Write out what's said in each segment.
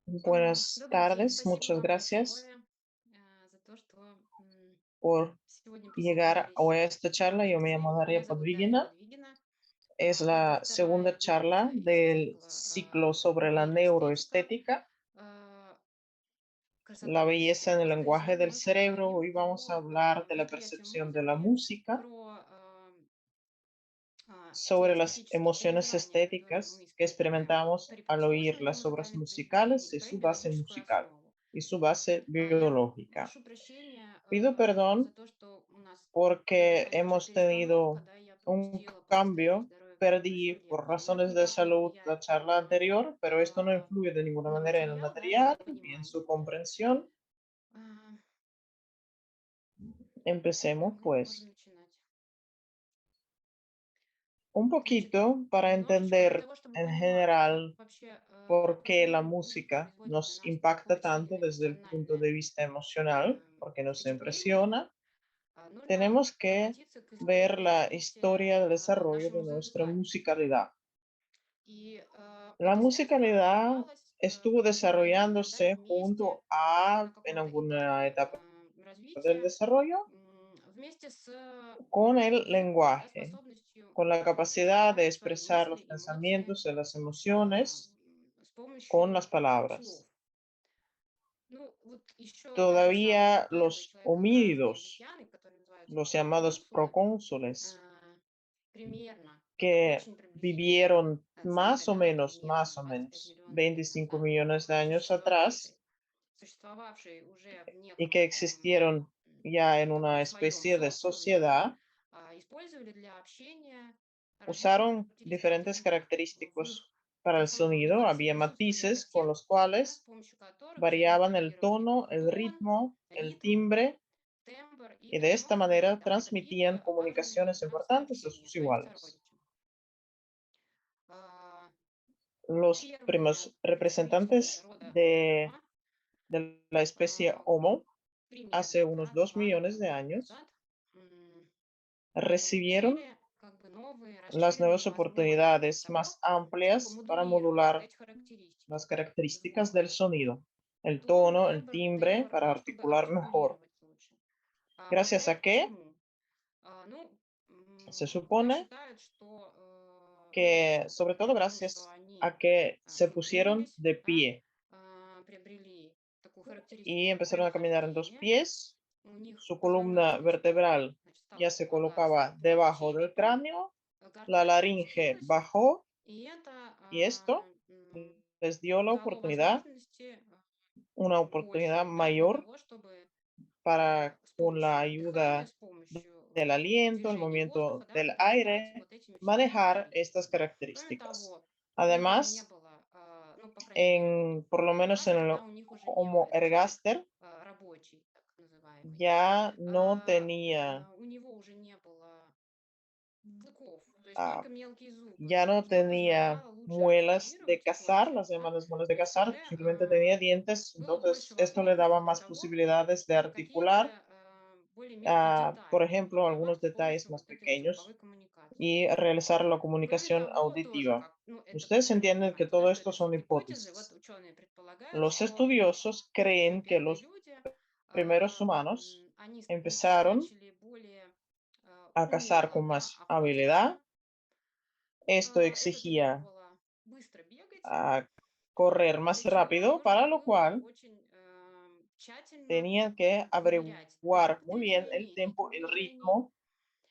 Buenas Добрый день, tardes, спасибо muchas вам gracias большое за то, что por сегодня llegar a присоединились esta к charla. Yo me llamo лекции. Daria Меня зовут Дарья Podvigina. Подвигина. Es Это la вторая segunda charla лекция из del цикла ciclo sobre la нейроэстетика. neuroestética, а, la Красота в belleza en el музыке. lenguaje Сегодня del мы cerebro. поговорим Hoy vamos a про hablar de la восприятие percepción de la музыки, música, про те sobre las эстетические emociones переживания, которые мы estéticas que испытываем experimentamos при al oír прослушивании las obras музыкальных musicales произведений, y про su их base биологическую musical основу. y su base Я biológica. прошу прощения Pido за perdón то, что у нас porque произошла небольшая hemos перестановка, tenido да, я un пропустила по состоянию cambio. здоровья Perdí предыдущую por лекцию, но это razones de никак не salud la влияет charla anterior, pero esto no influye de ninguna на manera en el материал, да, и на material ni en понимание. su comprensión. А, Empecemos так, ну, pues можем начинать. un Значит, poquito para немножечко для entender того, чтобы en понимать general вообще, por qué la почему музыка música производит на nos нас impacta такое tanto сильное desde el punto эмоциональное de vista emocional, porque nos впечатление. impresiona. Нужно Tenemos que обратиться к ver истории la развития historia del desarrollo нашей de nuestra музыкальности. musicalidad. И La эта связь, она musicalidad образовалась estuvo какое-то время, да, desarrollándose вместе junto a, на en каком-то alguna этапе etapa del развития, desarrollo, вместе с con el языком, да, lenguaje, способностью con la capacidad de выражать свои expresar мысли, los эмоции pensamientos y las а, emociones с con las помощью слов. palabras. Ну, вот еще написал Todavía первый los человекообразный homínidos, обезьяны, которые называются los llamados проконсулы, procónsules, а, примерно, que очень приблизительно, vivieron цифры, да, это más примерно o 25 menos, миллионов лет 25 назад, millones de años существовавшие, atrás, существовавшие уже в y que неком existieron ya en таком una своем especie de социуме, да, sociedad, использовали для общения различные usaron характеристики diferentes звуков в их característicos para el sonido. коммуникации Había присутствовали matices con los оттенки, да, с cuales помощью которых все variaban el регулировали tono, el тон, ritmo, el ритм, timbre, тембр и y de таким esta образом manera передавали transmitían какие-то важные comunicaciones информации и importantes a общения sus своим iguales. сородичам. А, Los Первые primeros представители representantes рода de, Homo de la especie а, Homo hace примерно, unos да, 2 millones de 2 миллиона лет años назад recibieron получили как бы новые las расширенные nuevas возможности oportunidades того, más чтобы amplias para модулировать вот modular эти характеристики las características звука. del sonido, el Тон, tono, el тембр, timbre, тембр, para да, чтобы articular mejor. артикулировать лучше. Gracias Благодаря a que чему? Ну, se да, supone считают, что, ну, que, sobre todo потому что gracias они a que se pusieron двинулись, de да, pie приобрели такую характеристику, y как empezaron a caminar en dos прямохождение. pies. У них Su columna позвоночник начинал, vertebral значит, стал ya se располагаться colocaba под debajo del черепом, cráneo, la гортань laringe опустилась, bajó и это y esto les dio дало возможности una oportunidad больше, да, для mayor того, чтобы para, с con la помощью дыхания, ayuda с помощью del aliento, el движения movimiento воздуха, да, del управлять aire, вот этими всеми manejar estas характеристиками. Кроме características. того, у них уже не Además, было, ну, по крайней мере, вот у por lo Homo menos en ergaster, el да, у них уже не было Homo этот череп ergaster, рабочий, так называемый. ya no tenía, У него уже не было клыков, то есть ah, только мелкие зубы, ya no что tenía позволяло лучше muelas de артикулировать свой cazar, череп, las да, llamadas muelas de то есть cazar, уже simplemente tenía dientes, было больше entonces esto le daba возможностей для más того, posibilidades de чтобы articular, какие-то более мелкие por детали ejemplo, algunos передавать с detalles помощью más вот этой вот звуковой pequeños коммуникации. y realizar la Кроме comunicación того, тоже auditiva. как, ну, это, Ustedes вы entienden que понимаете, да, todo что esto это son все гипотезы. Вот hipótesis. ученые предполагают, Los что estudiosos такие creen que первые los люди, primeros humanos они empezaron начали более a cazar умело, con да, más habilidad. охотиться. Esto Это exigía требовало быстро бегать. correr más Для чего rápido, нужно para lo было cual очень тщательно tenían que выверять темп averiguar muy bien el движений, ритм tiempo, el движений, ritmo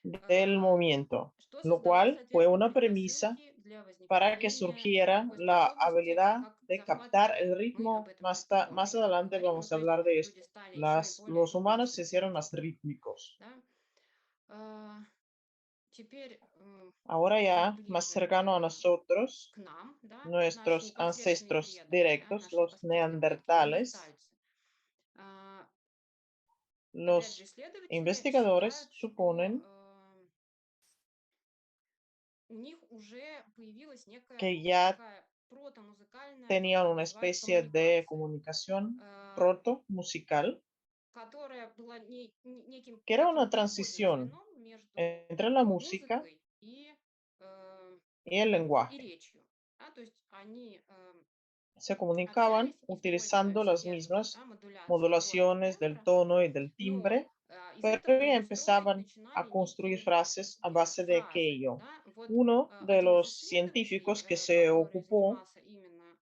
del movimiento, что lo создало, cual fue соответственно, una premisa предпосылки для para que возникновения surgiera такой la способности, habilidad как de captar el захватывание. Мы об ritmo. этом чуть Más попозже adelante поговорим. Ну, vamos a то есть hablar de люди esto. стали еще и более Los humanos se выносливыми. hicieron más rítmicos. Да? А, Теперь Ahora чуть ya más ближе cercано a nosotros, к нам, да, наши nuestros непосредственные ancestros предки, да, directos, наши los непосредственные предки, neandertales, неандертальцы. А, Опять же, los исследователи investigadores считают, что suponen у них уже появилась некая que ya такая протомузыкальная, как tenían это una называют, especie de коммуникация, comunicación э, proto-musical, которая была неким que era таким una переходным transición звеном между entre la música музыкой э, y el и lenguaje. речью. Да, то есть они se а comunicaban взялись, использовали utilizando las первую, mismas да, модуляцию тона modulaciones del тембра, tono y del но timbre, из pero этого ya уже строить empezaban начинали a construir некие frases a base de фразы, aquello. да. Вот Uno de один из los исследователей, científicos que se который ocupó занимался именно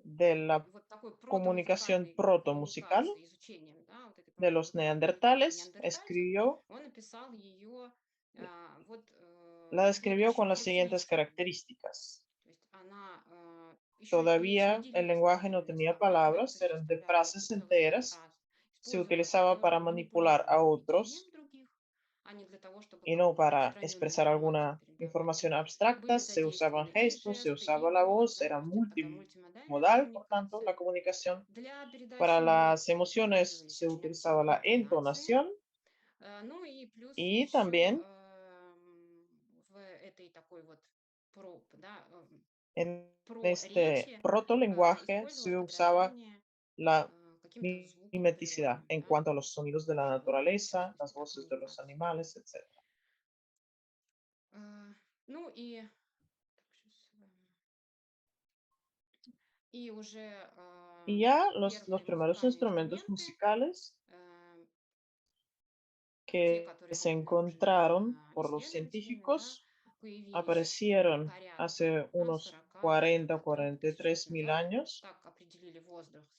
de la вот такой comunicación протомузыкальной protomusical коммуникацией, изучением, да, вот этой de los протомузыкальной neandertales, неандертальцев, escribió, он описал ее вот la describió con следующими las siguientes характеристиками. características. То есть она еще и Todavía el соединительные lenguaje no именно tenía слова, да, palabras, то есть eran de составляла frases какие-то целостные enteras, фразы, se использовала utilizaba для para manipular a манипулирования поведением otros других, а не для того, чтобы y no как-то para распространенную expresar информацию alguna передавать. información abstracta, Были se usaban задействованы и gestos, se жесты, usaba и la голос, voz, да, то era есть это такая мультимодальная multimodal, por tanto, la коммуникация. comunicación. Для Para передачи las эмоций emociones использовались se очень utilizaba активные la интонации. entonación Ну и плюс y еще también в этой такой вот да, en про este речи protolenguaje se использовалось usaba подражание la каким-то звукам mimeticidad природным, en да, cuanto a los sonidos de la вот в naturaleza, las частности, да, voces de los коммуникации. animales, etc. Ну и так, щас, и уже Y ya los первые primeros музыкальные instrumentos инструменты, musicales э, те, que которые se были обнаружены encontraron por los исследователями, да, científicos появились aparecieron порядка, hace да, unos 40, 40 43 тысяч лет 43 mil назад. años. Так определили возраст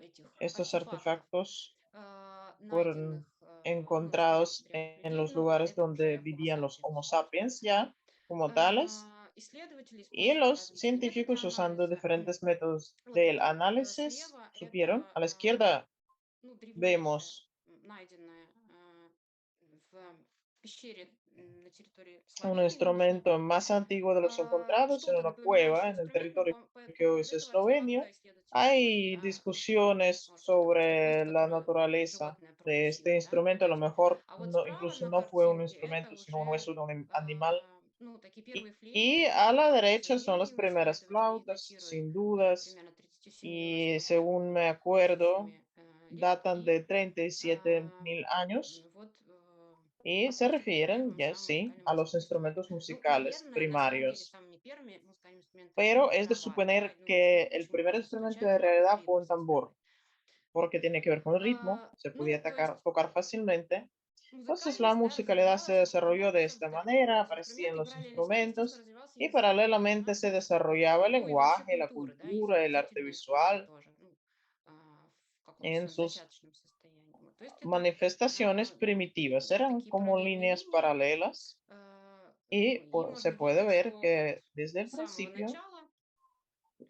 этих Estos артефактов, artefactos найденных, fueron ну, с помощью encontrados древних en людей, los но lugares это donde уже Homo vivían los sapiens. Homo sapiens ya como tales, Исследователи, y используя los различные методы científicos usando анализа, diferentes métodos вот del это análisis слева, supieron. это A la izquierda ну, древнейшее, vemos найденное в пещере на территории un Словении instrumento нынешней. más antiguo de los encontrados en Что-то una cueva напоминающий en el инструмент, но territorio по que hoy поводу es этого Eslovenia. артефакта исследователи спорят, Hay да, что discusiones может это быть кость, sobre la которую naturaleza животное de este прокусило, да, instrumento. A lo mejor а вот no, справа incluso на no fue un картинке это instrumento, sino un уже, hueso de un animal. ну, такие Y, первые y флейты, a la в derecha son las Словении у primeras исследователей их flautas, датируют sin dudas, примерно 37 y восьмью según me acuerdo, тысячами лет, datan и de 37 mil años вот y se относятся к refieren, первым ya самым sí, музыкальным a los инструментам. instrumentos Ну, musicales наверное, на самом деле primarios. самыми первыми музыкальными инструментами Pero были es de барабаны, да, suponer ну, que el очень primer просто instrumento стучать, de ударные realidad fue ритмы un tambor, создавать. porque tiene que ver con el ritmo, se podía Ну, то есть tocar fácilmente. Entonces la музыкальность, да, musicalidad se развивалась таким desarrolló de образом, esta вдохновленная manera, эти aparecían инструменты, los параллельно с ним, естественно, instrumentos развивался y язык, paralelamente да, se desarrollaba el ну и вообще lenguaje, la культура, да, и cultura, el arte изобразительное искусство visual тоже, ну, в каком-то en своем sus зачаточном состоянии. Вот. То есть это manifestaciones primitivas. Eran такие como параллельные líneas линии, paralelas ну, y и se можно puede видеть, ver что вот que desde el с самого principio начала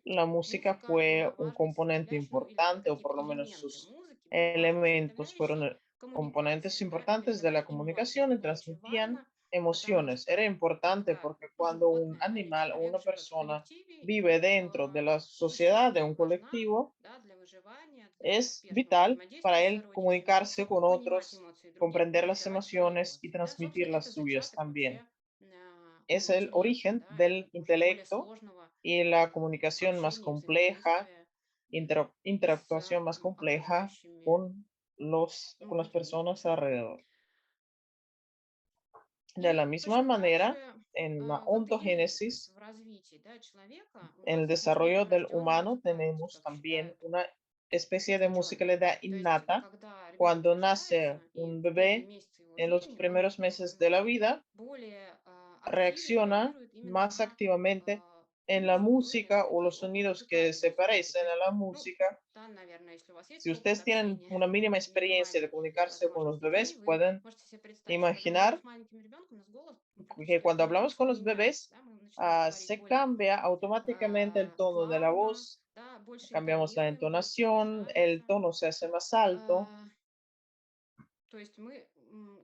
la música музыка была fue un важной componente составляющей, ну, или importante, o какие-то por lo menos элементы sus музыки были важной elementos составляющей fueron componentes коммуникации, да, importantes de la передавали эмоции. comunicación y Это очень transmitían важно, потому emociones. Era что importante только porque cuando un животное, да, или animal o человек una живет в persona коллективе, vive и dentro de la sociedad de существенно un важна, colectivo, да, для выживания, для es успешного vital para взаимодействия с él сородичами, comunicarse con понимать otros, эмоции других и comprender las передавать свои emociones y эмоции, да. transmitir Собственно, las это suyas зачаток también. вообще Es ну, el интеллекта, origen да, del и уже более intelecto сложного y la comunicación más общения и compleja, взаимодействия с interactuación más compleja окружающими con las людьми. personas alrededor. De la И misma точно так manera, же en la в определении, то есть ontogénesis, в развитии, да, человека у en el нас есть desarrollo некая del врожденная humano, музыкальность, tenemos как también считают una especie de ученые. musicalidad То есть, innata. когда ребенок Cuando nace рождается и un в первые bebé, месяцы его en los жизни он primeros meses de la vida, более активно reacciona реагирует именно más на activamente en la музыку, ну или música o такие los sonidos que музыкальные se звуки. То parecen a есть, la ну, música. да, наверное, если у вас есть Si опыт ustedes tienen общения una mínima с experiencia de минимальными, comunicarse con возможно, los с детьми, bebés, вы pueden можете себе представить, что когда мы говорим imaginar с маленьким ребенком, у нас голос que практически cuando hablamos con автоматически los меняется, bebés, да, мы начинаем говорить se более cambia automáticamente el tono de la плавно, voz, да, больше cambiamos la интонируем, больше entonación, el повышается. tono se hace más alto. А, То есть мы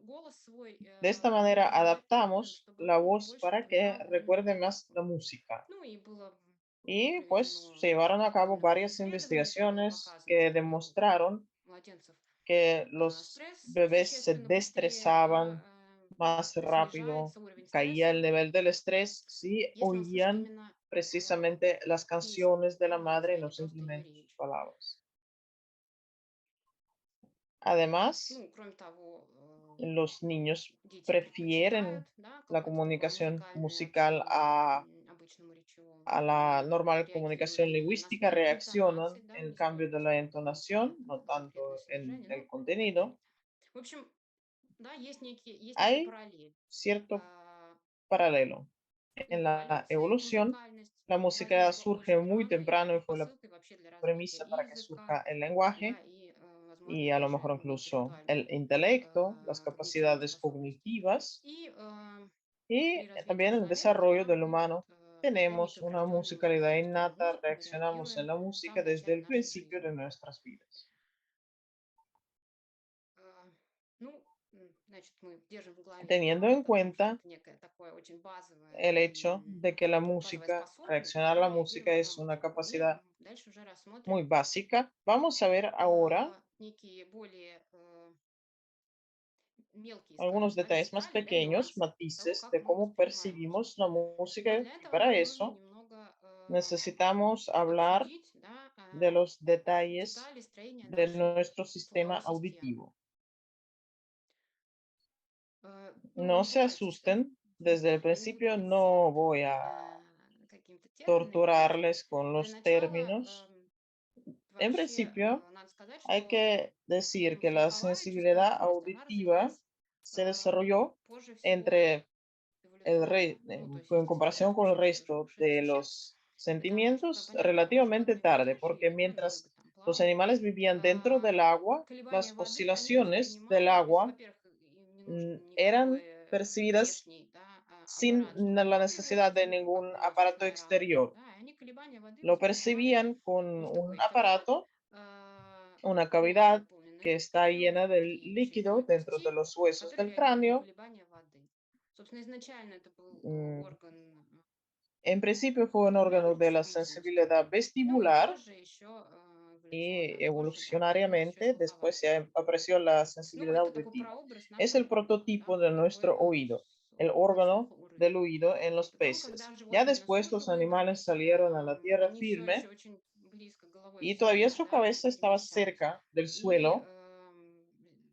голос свой De esta manera адаптируем, adaptamos чтобы la он voz больше para que напоминал recuerde музыку. más la música. Ну и было Y pues se проведено llevaron a cabo довольно много varias исследований, там было investigaciones показано, que что у demostraron младенцев que los стресс bebés se существенно быстрее, destresaban да, más rápido, снижается уровень caía стресса, el nivel del estrés si если он слышит oían именно precisamente las песню, canciones de la да, madre, а no не просто ее simplemente sus речь. palabras. Además, Ну, кроме того, los niños дети предпочитают, prefieren да, la какое-то такое comunicación музыкальное musical общение a a la normal comunicación реагирует на lingüística смену reaccionan интонации, да, en если cambio de la entonación, no конкретное tanto en содержание. el Ну, contenido. в общем, да, есть некий Hay параллель. cierto А, paralelo. En la Музыкальность, evolución, музыкальность la música возникла surge очень muy рано и temprano y fue la предпосылкой вообще для развития premisa para que языка, surja el да, lenguaje и, возможно, y a lo даже mejor incluso интеллектуальной el intelecto, las когнитивной capacidades способности. cognitivas И y при развитии también el человека, desarrollo да, del мы вот humano. devido Tenemos к una определенным musicalidad особенностям innata, лингвистики, мы reaccionamos en реагируем la в música самом desde начале el нашей principio de жизни. nuestras vidas. Ну, значит, мы держим в голове, Teniendo да, en потому что cuenta это некое такое очень базовое, el hecho de que la базовая música, способность, reaccionar a la да, música реагировать на es una музыку. И capacidad дальше уже muy рассмотрим básica, vamos a ver ahora некие более мелкие, скажем, algunos да, detalles más детали, да, pequeños, нюансы того, matices как de мы cómo воспринимаем percibimos la музыку. Но música для y этого para нам нужно eso немного necesitamos hablar обсудить, да, de los detalles детали строения de нашей nuestro sistema слуховой системы. auditivo. Ну, No не se пугайтесь, что asusten, desde el я не буду principio идти no voy a какими-то терминами. Значит, torturarles con для los начала términos. En вообще principio, надо сказать, hay что que decir que la слуховая чувственная sensibilidad кость, она auditiva развилась se desarrolló позже всего entre эволюционно. Ну, то есть, en естественно, comparación con el уши, resto de ушедший червь, los это очень sentimientos понятно, уши, relativamente которые tarde, видящие, porque да, но mientras рыбы там los плавают. animales vivían dentro del agua, Колебания las воды, они oscilaciones del воспринимают, то есть, agua во-первых, им не нужен eran никакой percibidas внешний, да, sin аппарат, чтобы la улавливать necesidad de звук ningún какой-то aparato звуковой рамки, exterior. да, и они колебания воды Lo воспринимали percibían con вот un такой. Когда aparato, una кость, cavidad заполненная que está кровью, llena de и líquido черепной dentro de кости, los huesos который del реагирует на cráneo. колебания воды. Собственно, изначально это был mm, орган En principio fue un órgano определенной de la чувствительности. sensibilidad Ну, vestibular позже еще эволюционно, y позже, да, появилась еще evolucionariamente después слуховая. se apreció la То есть, ну, sensibilidad это такой auditiva. прообраз Es el нашего, да, prototipo de такой nuestro oído, el орган слуха órgano del уровня. oído en los Потом, когда peces. Ya животные на después суше los выбрались, animales salieron a la tierra они все еще firme очень близко головой к y todavía земле, su да, cabeza estaba перемещались. cerca del И suelo,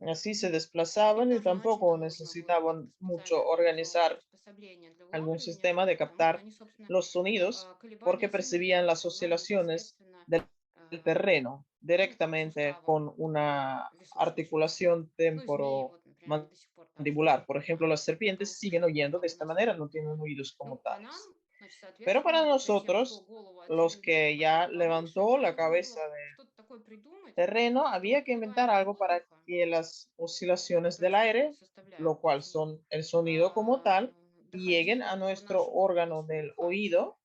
así se им desplazaban y тоже не очень-то tampoco нужно было как-то necesitaban mucho специально организовывать organizar приспособления для algún улавливания sistema de звука, потому что captar они, собственно, los sonidos porque колебания Земли percibían las воспринимали oscilaciones непосредственно, del terreno ну, directamente суставом con una височной челюсти. articulación Ну, и змеи, вот, например, они до сих пор также temporomandibular. Por ejemplo, las потом serpientes siguen oyendo de как у esta нас manera, люди. no tienen oídos como Ну, а нам, tales. значит, Pero para соответственно, перед тем, кто nosotros, голову от los земли que ya поднял повыше, levantó да, la нужно было cabeza de что-то такое придумать, terreno, чтобы había que inventar колебания algo para воздуха, que las oscilaciones которые del все-таки aire, составляют lo cual звук, son el sonido como tal, lleguen доходили a до nuestro нашего органа órgano del слуха, oído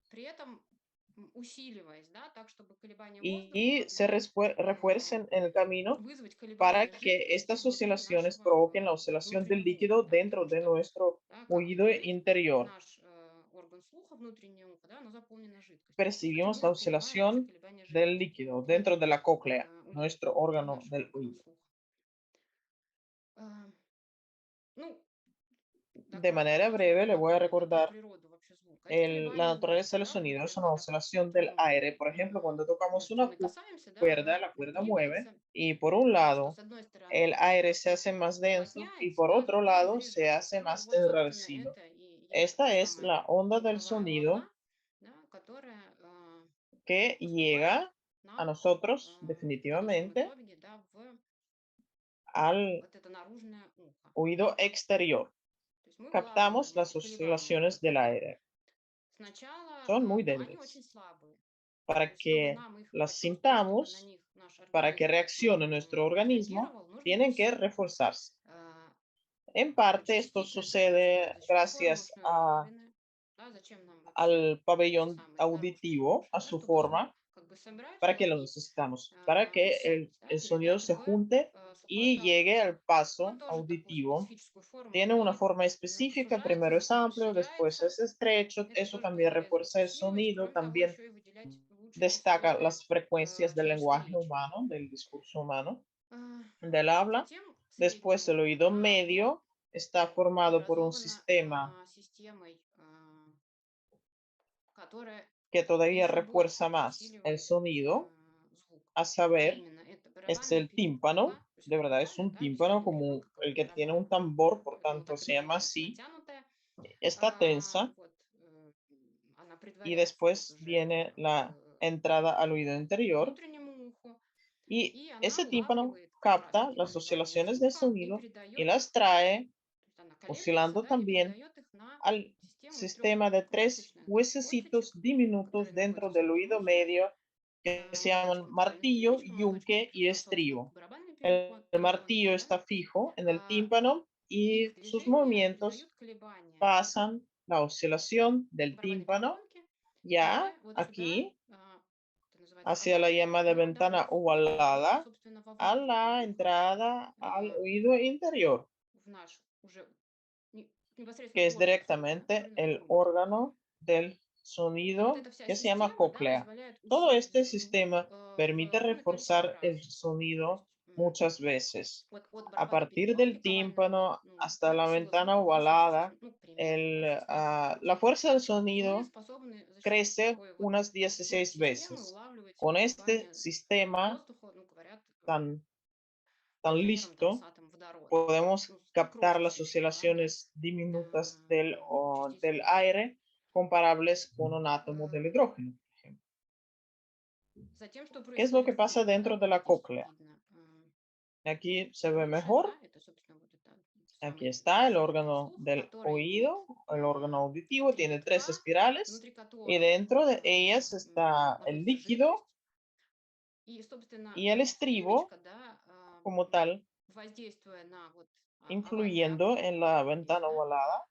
при этом усиливаясь, да, так, чтобы колебания y воздуха se могли refuercen en el camino вызвать para колебания que жидкости estas внутри oscilaciones нашего provoquen la oscilación del внутреннего líquido уха, да, dentro потому de что, nuestro да, как и oído мы, interior. наш орган слуха, внутреннее ухо, да, оно заполнено жидкостью. Так и Percibimos мы la воспринимаем наши oscilación колебания del жидкости. Это líquido входит dentro de la cóclea, nuestro внутрь órgano нашего del органа oído. слуха. А, Ну, De manera вкратце, breve, le voy a про recordar природу вообще звука. Это la колебания naturaleza воздуха, del да, sonido. Es которые una мы так oscilación del ну, aire. Por ejemplo, cuando tocamos чем una мы касаемся, да, cuerda, она la cuerda mueve двигается, y por un что lado с одной el стороны aire se hace más denso y уплотняется, por да, с otro другой lado se сближается. hace Ну, más вот, собственно, enrarecido. это и есть та Esta es самая la onda del звуковая sonido волна, да, которая que поступает llega a нам nosotros в конечном definitivamente итоге, да, в al вот это наружное ухо. oído exterior. То есть мы Captamos вылавливаем las эти колебания oscilaciones del воздуха. aire. Сначала, Son muy ну, они очень débiles. слабые. То Para есть, чтобы que нам их las почувствовать, чтобы на sintamos, них наш para que организм reaccione nuestro organismo, отреагировал, нужно их tienen que усилить. reforzarse. А, En Значит, parte esto частично это мы sucede используем за счет gracias кормушной раковины. Да, зачем нам вообще al эти pabellón самые хорошие auditivo, уши? a Да, su чтобы их forma. как бы собрать, ¿Para qué lo уловить, necesitamos? Para que усилить, да, el sonido передать se в junte слуховой y аппарат. llegue al Он paso тоже такую auditivo. специфическую форму Tiene una имеет, forma específica, сужается, primero es затем amplio, después расширяется. es estrecho, Это eso тоже también позволяет звук refuerza el усиливать и, sonido, кроме того, también еще и выделять лучше destaca частоты las frecuencias del через lenguaje речь. humano, del discurso humano, А, del habla. Затем Después среднее el ухо, oído да, оно medio está formado por un образовано sistema системой, которая que todavía еще больше refuerza más el усиливает sonido, звук. a А saber, именно, это es барабанная el tímpano. перепонка, то есть De verdad es горизонтально, un да, tímpano височная como перепонка, как el у que tiene un барабана, tambor, por поэтому tanto так и se llama называется, así. натянутая. Está tensa Вот, y предваряться después уже viene la к entrada al oído interior внутреннему уху, y и она ese tímpano улавливает как capta раз-таки las колебания oscilaciones del звука и sonido y передает, las trae то есть она колеблется, oscilando да, и también передает их на al систему трех sistema de tres крошечных huesecitos косточек, diminutos которые dentro находятся в del этом oído ухе, medio que se llaman молоточком правильно martillo, перемычка, молоточком yunque y приспособлена к estribo. барабанной El перепонке, martillo да, está fijo en el а tímpano их y sus движение movimientos передают колебания pasan la oscilación del барабанной tímpano перепонки ya уже вот сюда, aquí это называется hacia la овальное llamada окно, да, ventana передается, ovalada собственно, во a внутреннее la ухо, entrada al а, oído interior, в наш уже непосредственно que es орган слуха, да, directamente орган el слуха. órgano del И вот sonido эта вся que se llama система, да, cóclea. позволяет Todo усилить este звук sistema permite в ровное количество reforzar раз. el То sonido есть muchas veces. от A барабанной partir перепонки del к овальному, tímpano ну, hasta la сила ventana звука увеличивается, ovalada, ну, примерно на 16 la раз. fuerza del И мы sonido способны за счет crece такой вот unas суперсистемы 16 veces. улавливать Con este колебания sistema воздуха, ну, говорят, tan, tan размером там с listo, атом водорода. podemos Ну, captar las крошечные колебания oscilaciones diminutas частицы del воздуха. aire comparables con un átomo del Э, hidrógeno, por ejemplo. Затем, что ¿Qué es lo que происходит pasa внутри, да, dentro de вот la здесь cóclea? видно Aquí se ve выше, mejor. да, это, собственно, вот это Aquí самый está el орган órgano слуха, del который имеет oído, el órgano auditivo, tiene tres клетка, espirales внутри y которых dentro de ellas está el находится líquido жидкость, и, собственно, y el estribo клеточка, да, como tal, воздействуя на вот овальное influyendo окно, en la которое есть, ventana да, ovalada,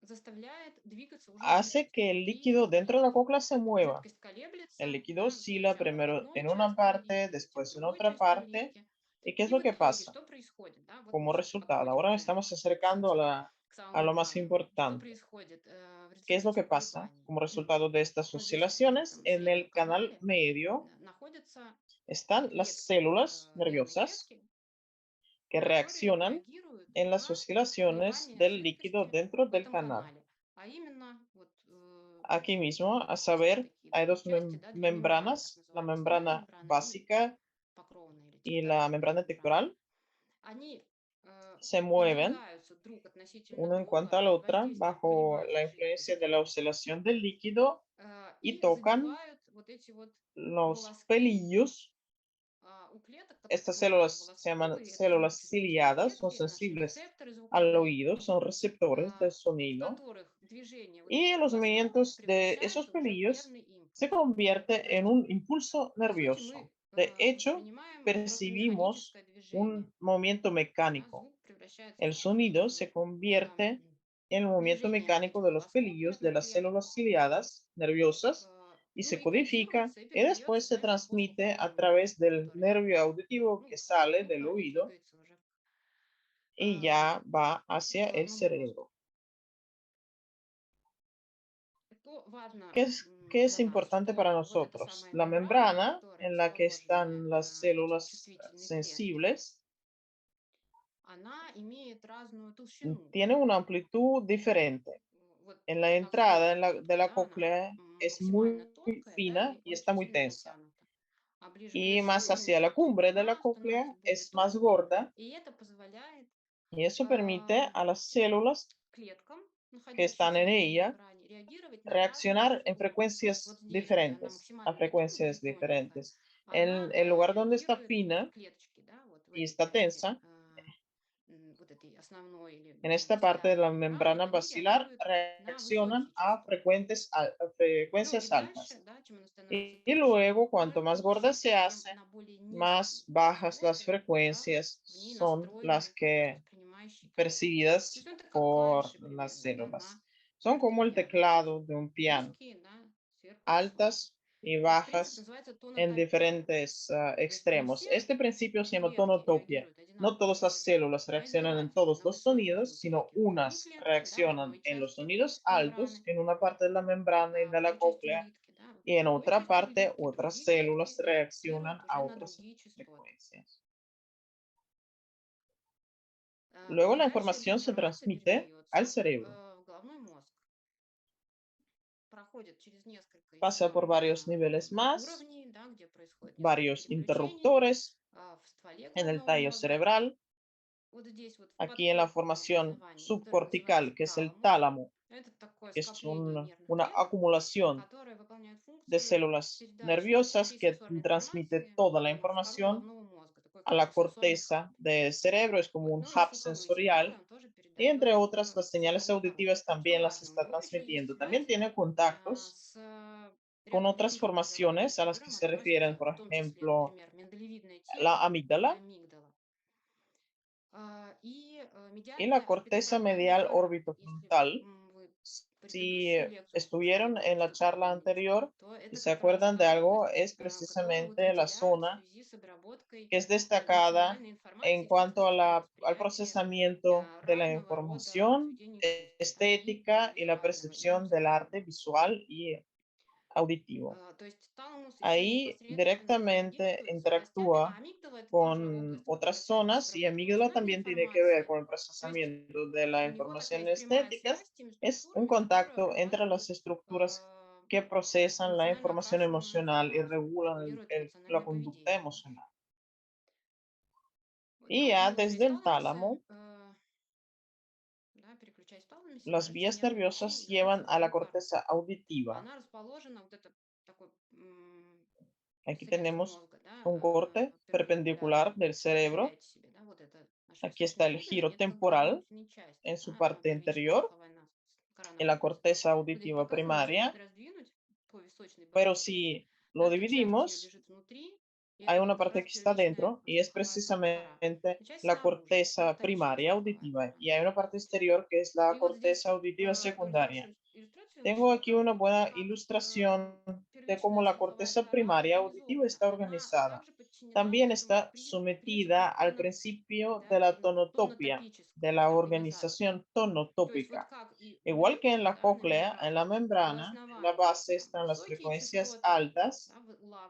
заставляет двигаться уже hace жидкость. que el И líquido вот dentro de la cóclea se mueva. жидкость колеблется, El líquido да, oscila сначала в primero одной en una части parte, оливки, затем в después en другой otra части parte. оливки. ¿Y qué es И lo в que итоге pasa? что происходит? Да? Вот Como мы сейчас resultado, подходим ahora уже, estamos acercando собственно, к a самому lo más главному. Что importante. происходит в ¿Qué es lo que результате pasa? колебаний? Como resultado de estas Вот здесь вот в oscilaciones, этом en среднем el canal канале medio находятся están las клетки, células нервные nerviosas клетки, que которые reaccionan реагируют en las на oscilaciones колебания del líquido жидкости dentro в del этом canal. канале. А именно, вот, Aquí mismo, a здесь saber, такие hay две dos части, да, две мембраны, так membranas, la называемые, основная membrana мембрана и básica покровная или y la текторальная membrana мембрана. tectoral, Они se mueven подвигаются друг относительно uno en cuanto друга a la под otra воздействием bajo la колебаний influencia de жидкости la oscilación del líquido y и tocan задевают вот эти вот los волоски pelillos. у клеток, так Estas называемые células se llaman волосковые, это самые células чувствительные ciliadas, son клетки, наши sensibles рецепторы al звуковые, oído, son receptores del в sonido которых движение вот y этих los волосков movimientos de esos превращается уже в pelillos нервный se импульс. То convierte en есть, un impulso по сути, мы nervioso. De hecho, воспринимаем просто percibimos механическое движение. un movimiento Да, mecánico. звук превращается El вот sonido se convierte en el movimiento движение вот mecánico этих de los волосков pelillos de нервных las клеток, células ciliadas nerviosas y ну se и codifica кодируется и y después передается, se дальше по transmite a звуковому нерву, través del который, nervio auditivo ну, que от sale del слуха и oído двигается уже y ya va к hacia el головному мозгу. cerebro. Что важно ¿Qué es для нас, importante para что вот эта nosotros? самая La мембрана, в membrana которой en la que расположены están las эти células чувствительные клетки, sensibles она имеет разную толщину. tiene una amplitud diferente. Вот En la насколько entrada de тонкая, la да, она cóclea es максимально muy тонкая, да, fina и y está очень muy сильно tensa. натянута. А ближе к Y más вершине, hacia la cumbre de la она становится cóclea более es más тонкой. gorda И это позволяет y eso permite а, a las células клеткам, que están находящимся en в этой ella мембране, реагировать на разную reaccionar en частоту. То есть вот frecuencias здесь, где она diferentes, a максимально натянутая и frecuencias тоненькая, diferentes. En она el lugar donde está реагирует вот fina клеточки, да, вот в y этой está части tensa, вот этой основной или en esta parte de базилярной la мембраны, membrana они basilar реагируют на reaccionan высокие a частоты. a Ну и frecuencias дальше, altas. да, чем она становится Y тоньше, luego, cuanto уже más gorda se толще, тем hace, на более más низкие bajas las частоты, да, frecuencias в ней son las настроены que воспринимающие клетки. То percibidas есть это как por клавиши las примерно, да, células. на Son como el фортепиано. То есть teclado de un piano, низкие, да, сверху, высокие. altas y Это принцип bajas называется en тонотопия. diferentes То есть не extremos. все Este principio se llama клетки tonotopia. реагируют No одинаково todas на las звук, células а reaccionan en избирательно. todos На los высокие sonidos, будут sino реагировать одни unas клетки, да, в reaccionan одной en los части sonidos altos, мембраны, en una parte de la membrana y в de la одной части cóclea, улитки, да, y в en другой otra части parte улитки otras другие клетки células reaccionan реагируют a уже на otras другие частоты. frecuencias. Luego И la дальше эта información se информация transmite al передается cerebro. в головной мозг. Проходит через несколько Pasa еще por varios niveles más, уровней, да, где происходит несколько varios переключений interruptores в стволе en el головного tallo мозга. cerebral. Вот здесь вот в Aquí en la подкорковом formación образовании, который subcortical, называется que es el таламус, tálamo, Это такое que es скопление нервных una клеток, acumulación которые выполняют de функцию células передачи nerviosas que всей transmite информации toda la в кору información головного мозга, такой a как la бы сенсорный хаб. corteza del cerebro, es como Вот. un Ну и hub слуховые сигналы sensorial, он тоже y entre передает otras в las señales слуховую кору. auditivas Что también las важно, у está него еще есть transmitiendo. También связь tiene contactos с con рядом otras других образовательных formaciones a las que программ se refieren, относится, por в том числе, ejemplo, например, миндалевидная la тело и amígdala амигдала. И y la медиальная corteza орбитофронтальная medial кора. Если orbitofrontal. вы Si предыдущую лекцию estuvieron слушали, en la что такое charla имеется в anterior виду, то y это se как раз acuerdan de та algo, область, es которую precisamente la выделяют в zona связи с обработкой que es destacada эмоциональной en информации в cuanto a частности, при al восприятии procesamiento de la разного рода información произведений искусства, да, и estética y la визуального, и percepción del arte аудиального. visual y auditivo. То есть таламус еще Ahí непосредственно directamente взаимодействует с областями, а interactúa амигдала это тоже con область, otras отвечающая за zonas y обработку amígdala эмоциональной también tiene que ver информации. con el То есть procesamiento de la у него такая información есть прямая estética. связь с теми Es un структурами, которые contacto entre las обрабатывают estructuras que procesan la эмоционально información окрашенную emocional y информацию, regulan регулируют la эмоциональное conducta поведение. emocional. Вот. Y Ну ya и уже из desde el таламуса, tálamo, да, переключаясь в таламусе, las все vías нервные лучи nerviosas идут на llevan a la слуховую кору. corteza auditiva. Она расположена, вот это такой Aquí срез tenemos мозга, да, un corte perpendicular перпендикулярный. del cerebro. Представляете себе, да, вот это наша Aquí височная está el полость, giro и это как бы две temporal внутренние части, en su да, parte первичная anterior слуховая кора y la находится. corteza Вот здесь auditiva показано, если чуть primaria. раздвинуть по височной Pero полосе, si lo да, то часть ее dividimos, лежит внутри, и hay это una вот как parte раз que está первичная dentro y es слуховая кора. precisamente И часть la снаружи, это corteza вторичная primaria слуховая auditiva кора. y hay una parte exterior que es la И вот здесь corteza auditiva тоже secundaria. хорошую иллюстрацию Tengo нашли, aquí una buena как ilustración de cómo первичная la слуховая corteza кора primaria auditiva организована. está Она organizada. также подчинена вот También этому está принципу sometida al principio de да, la tonotopia, de тонотопической la организации. organización То есть вот tonotópica. как и у Igual que en нервов, la да, на cóclea, en la мембранах, у membrana, en la основания base están las высокие frecuencias частоты, altas, да,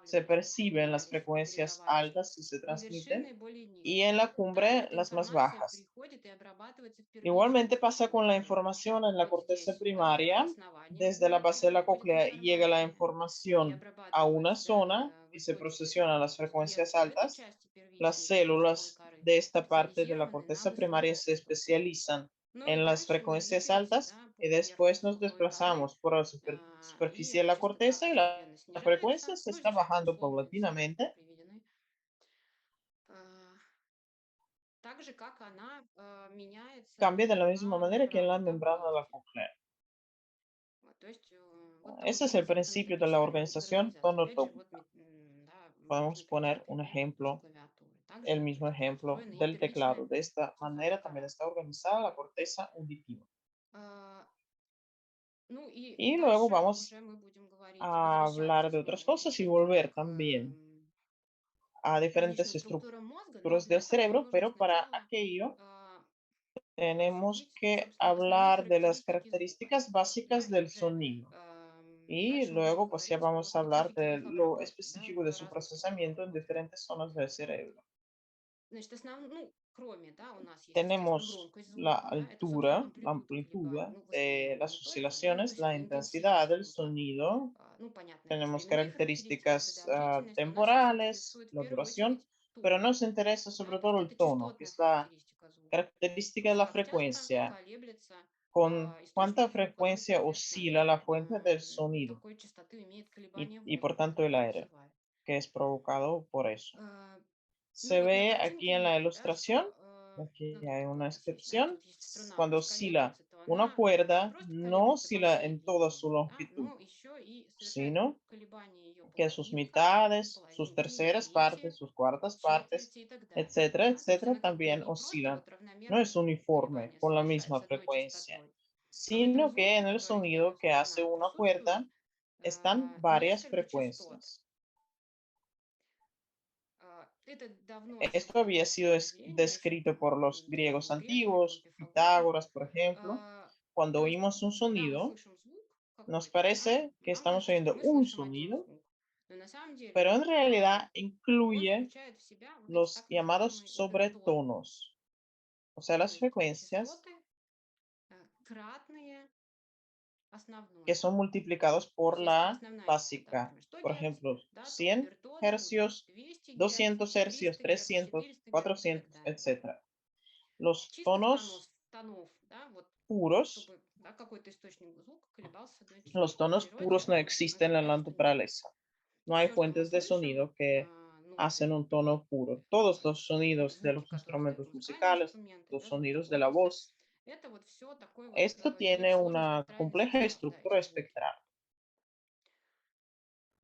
se улавливаются perciben las при frecuencias передавании, altas y se и transmiten, вершинные более y en низкие. la Там cumbre эта las más информация bajas. приходит и обрабатывается в первичной Igualmente pasa слуховой con la коре. información en la Вот corteza здесь, да, в primaria. основании Desde la мозга base de la приходит cóclea llega la информация и información a una обрабатывается, да, zona y se выводится procesiona a las frecuencias вследствие этой altas. части Las первичной слуховой células коры, de esta parte de la специализированной на corteza primaria высокие se частоты. especializan Ну и en las дальше мы frecuencias двигаемся, altas да, y по поверхности después nos слуховой коры, desplazamos por la и superficie de la частота corteza y la постепенно frecuencia снижается. se Ну, está здесь как бы bajando условные цифры paulatinamente. приведены. А, Так же, как она Cambia меняется de la misma на manera que en la мембранах, да, membrana de la полости. cóclea. Вот, то есть вот Ese es el принцип principio de la тонотопической organización организации. Опять же, вот tonotópica. да, Podemos можно привести poner un пример ejemplo, клавиатуры. Также el вот mismo ejemplo устроена и del teclado. первичная De esta слуховая manera también кора. está organizada la corteza auditiva. А, Ну и Y luego дальше vamos уже мы будем говорить, a возвращаться hablar de otras снова cosas y volver к también a diferentes различным структурам мозга, но estructuras для del этого нам cerebro, нужно pero para сначала aquello а, tenemos обсудить, que собственно, основные hablar de las характеристики звука. características Да, básicas и del уже sonido. Y дальше мы будем luego pues ya говорить о vamos a hablar специфике de их lo обработки, да, específico de в su разных структурах procesamiento en мозга. diferentes zonas del cerebro. Значит, ну, кроме, да, у нас есть, естественно, Tenemos громкость la звука, да, это, собственно, altura, la амплитуда колебаний, amplitud ну, в de основном, не las только, да, ну, то oscilaciones, есть la это intensidad интенсивность del звука. sonido. Ну, понятно, это Tenemos временные характеристики, características продолжительность, но нас сейчас temporales, интересует в la первую очередь duración, pero тон, nos interesa да, sobre то есть todo el это tono, que частотная es la характеристика звука. característica То de есть la как часто frecuencia, колеблется con cuánta источник звука, ну и, frecuencia соответственно, oscila la fuente del sonido какой частоты имеет колебание y por воздуха, tanto el который aire, задевает. que es provocado por eso. А, Ну и Se вот на ve aquí картинке en la видно, да, ilustración, что, aquí ну, тут hay такой una графич, да, что descripción, вот если струна у cuando нас oscila колеблется, то una она не cuerda, просто no колеблется по oscila всей en toda длине, su да, longitud, но еще и совершает sino колебания ее que sus половинка, mitades, sus половинки, terceras partes, трети, sus cuartas partes, четверти и так далее. etcétera, Да? То есть etcétera, она как бы también не просто oscilan. вот No es равномерно uniforme, колебания con la совершает misma с одной frecuencia, частотой. А в этом sino que звуке, en el который здесь sonido у que hace нас una присутствует, cuerda están varias несколько частот. frecuencias. Это давно Esto había известное sido определение еще descrito por los griegos древними греками, по antiguos, Пифагору. Pitágoras, por ejemplo. Cuando То есть, oímos un когда мы sonido, слышим звук nos какой-то, да, parece que нам estamos кажется, что oyendo мы un слышим один sonido, звук. Но на самом pero деле en realidad он incluye включает в себя вот эти los так llamados называемые обертоны. sobretonos, o sea, То las есть frecuencias частоты кратные que основной. son multiplicados То por есть если la основная частота, básica. например, 100 Por Гц, ejemplo, да, то 100 обертоны будут hercios, 200 Гц, 200 hercios, 300 Гц, 300, 400 Гц и так 400, далее. etc. Los Чистых tonos тонов, да, вот puros чтобы да, какой-то источник звука колебался до Los частоты. В tonos puros природе no мы existen en la знаем, что нет. naturaleza. No hay Все, что мы fuentes de слышим, sonido que hacen ноты un и tono puro. Todos los sonidos de звуки, los которые издают instrumentos музыкальные musicales, инструменты, los да, звуки sonidos de la голоса, voz, это вот все такой вот esto tiene сложный una спектральный compleja сигнал, да, эти estructura звуки. espectral.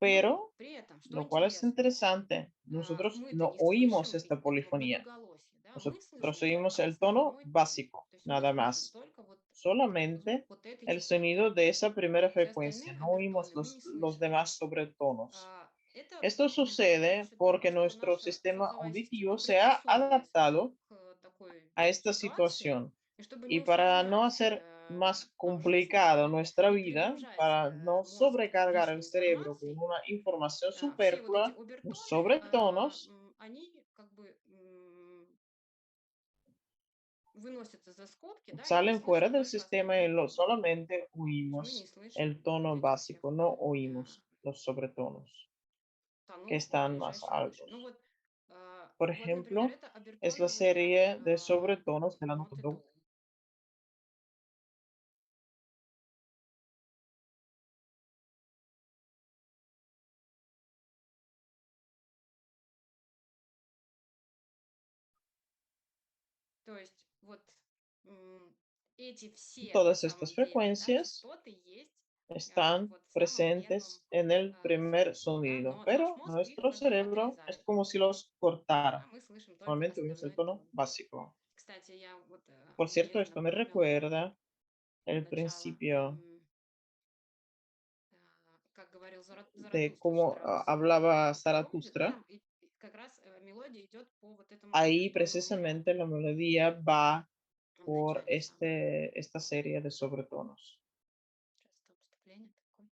Но Pero, при этом, что lo cual es интересно, interesante, nosotros мы-то no не oímos слышим esta этого polifonía. многоголосия, да, мы Nosotros слышим oímos только el tono основной тон. básico, То есть мы nada слышим más. только вот звук Solamente вот этой el частоты. sonido de esa primera Все frecuencia. остальные No oímos обертоны мы не los слышим. demás sobretonos. Это Esto помогает sucede еще тому, porque чтобы nuestro наша sistema слуховая auditivo система se ha приспособилась adaptado к такой a esta ситуации, situación. и чтобы Y не para no усложнять hacer más нам жизнь, complicado да, nuestra не vida, перегружать para no мозг sobrecargar el лишней cerebro con информацией, una información все вот эти superflua, los обертоны, sobretonos они как бы выносятся за скобки, да, и мы salen fuera слышим del только sistema y основной tон. solamente То есть мы не oímos слышим el вот tono этих всех básico, no oímos los sobretonos que тонов, están más надлежащих выше. Ну altos. вот, Por вот, например, ejemplo, это es la обертоны звучат serie de sobretonos de la nota ноты do. до. То есть вот эти все на Todas самом estas деле, да, frecuencias частоты есть están вот в самом первом presentes en el primer звуке, да, sonido, но наш pero мозг их nuestro как бы cerebro es отрезает, como si los да, cortara. мы слышим только Normalmente oímos el основной tono тон. básico. Кстати, я вот Por мне cierto, это esto me напомнило recuerda el начало, principio как говорил de Заратустра, что cómo hablaba помните, да, Zaratustra. там как раз мелодия идет по вот этому Ahí обертонному ряду precisamente la melodía va в por начале самом. esta serie de sobretonos. Сейчас это вступление такое.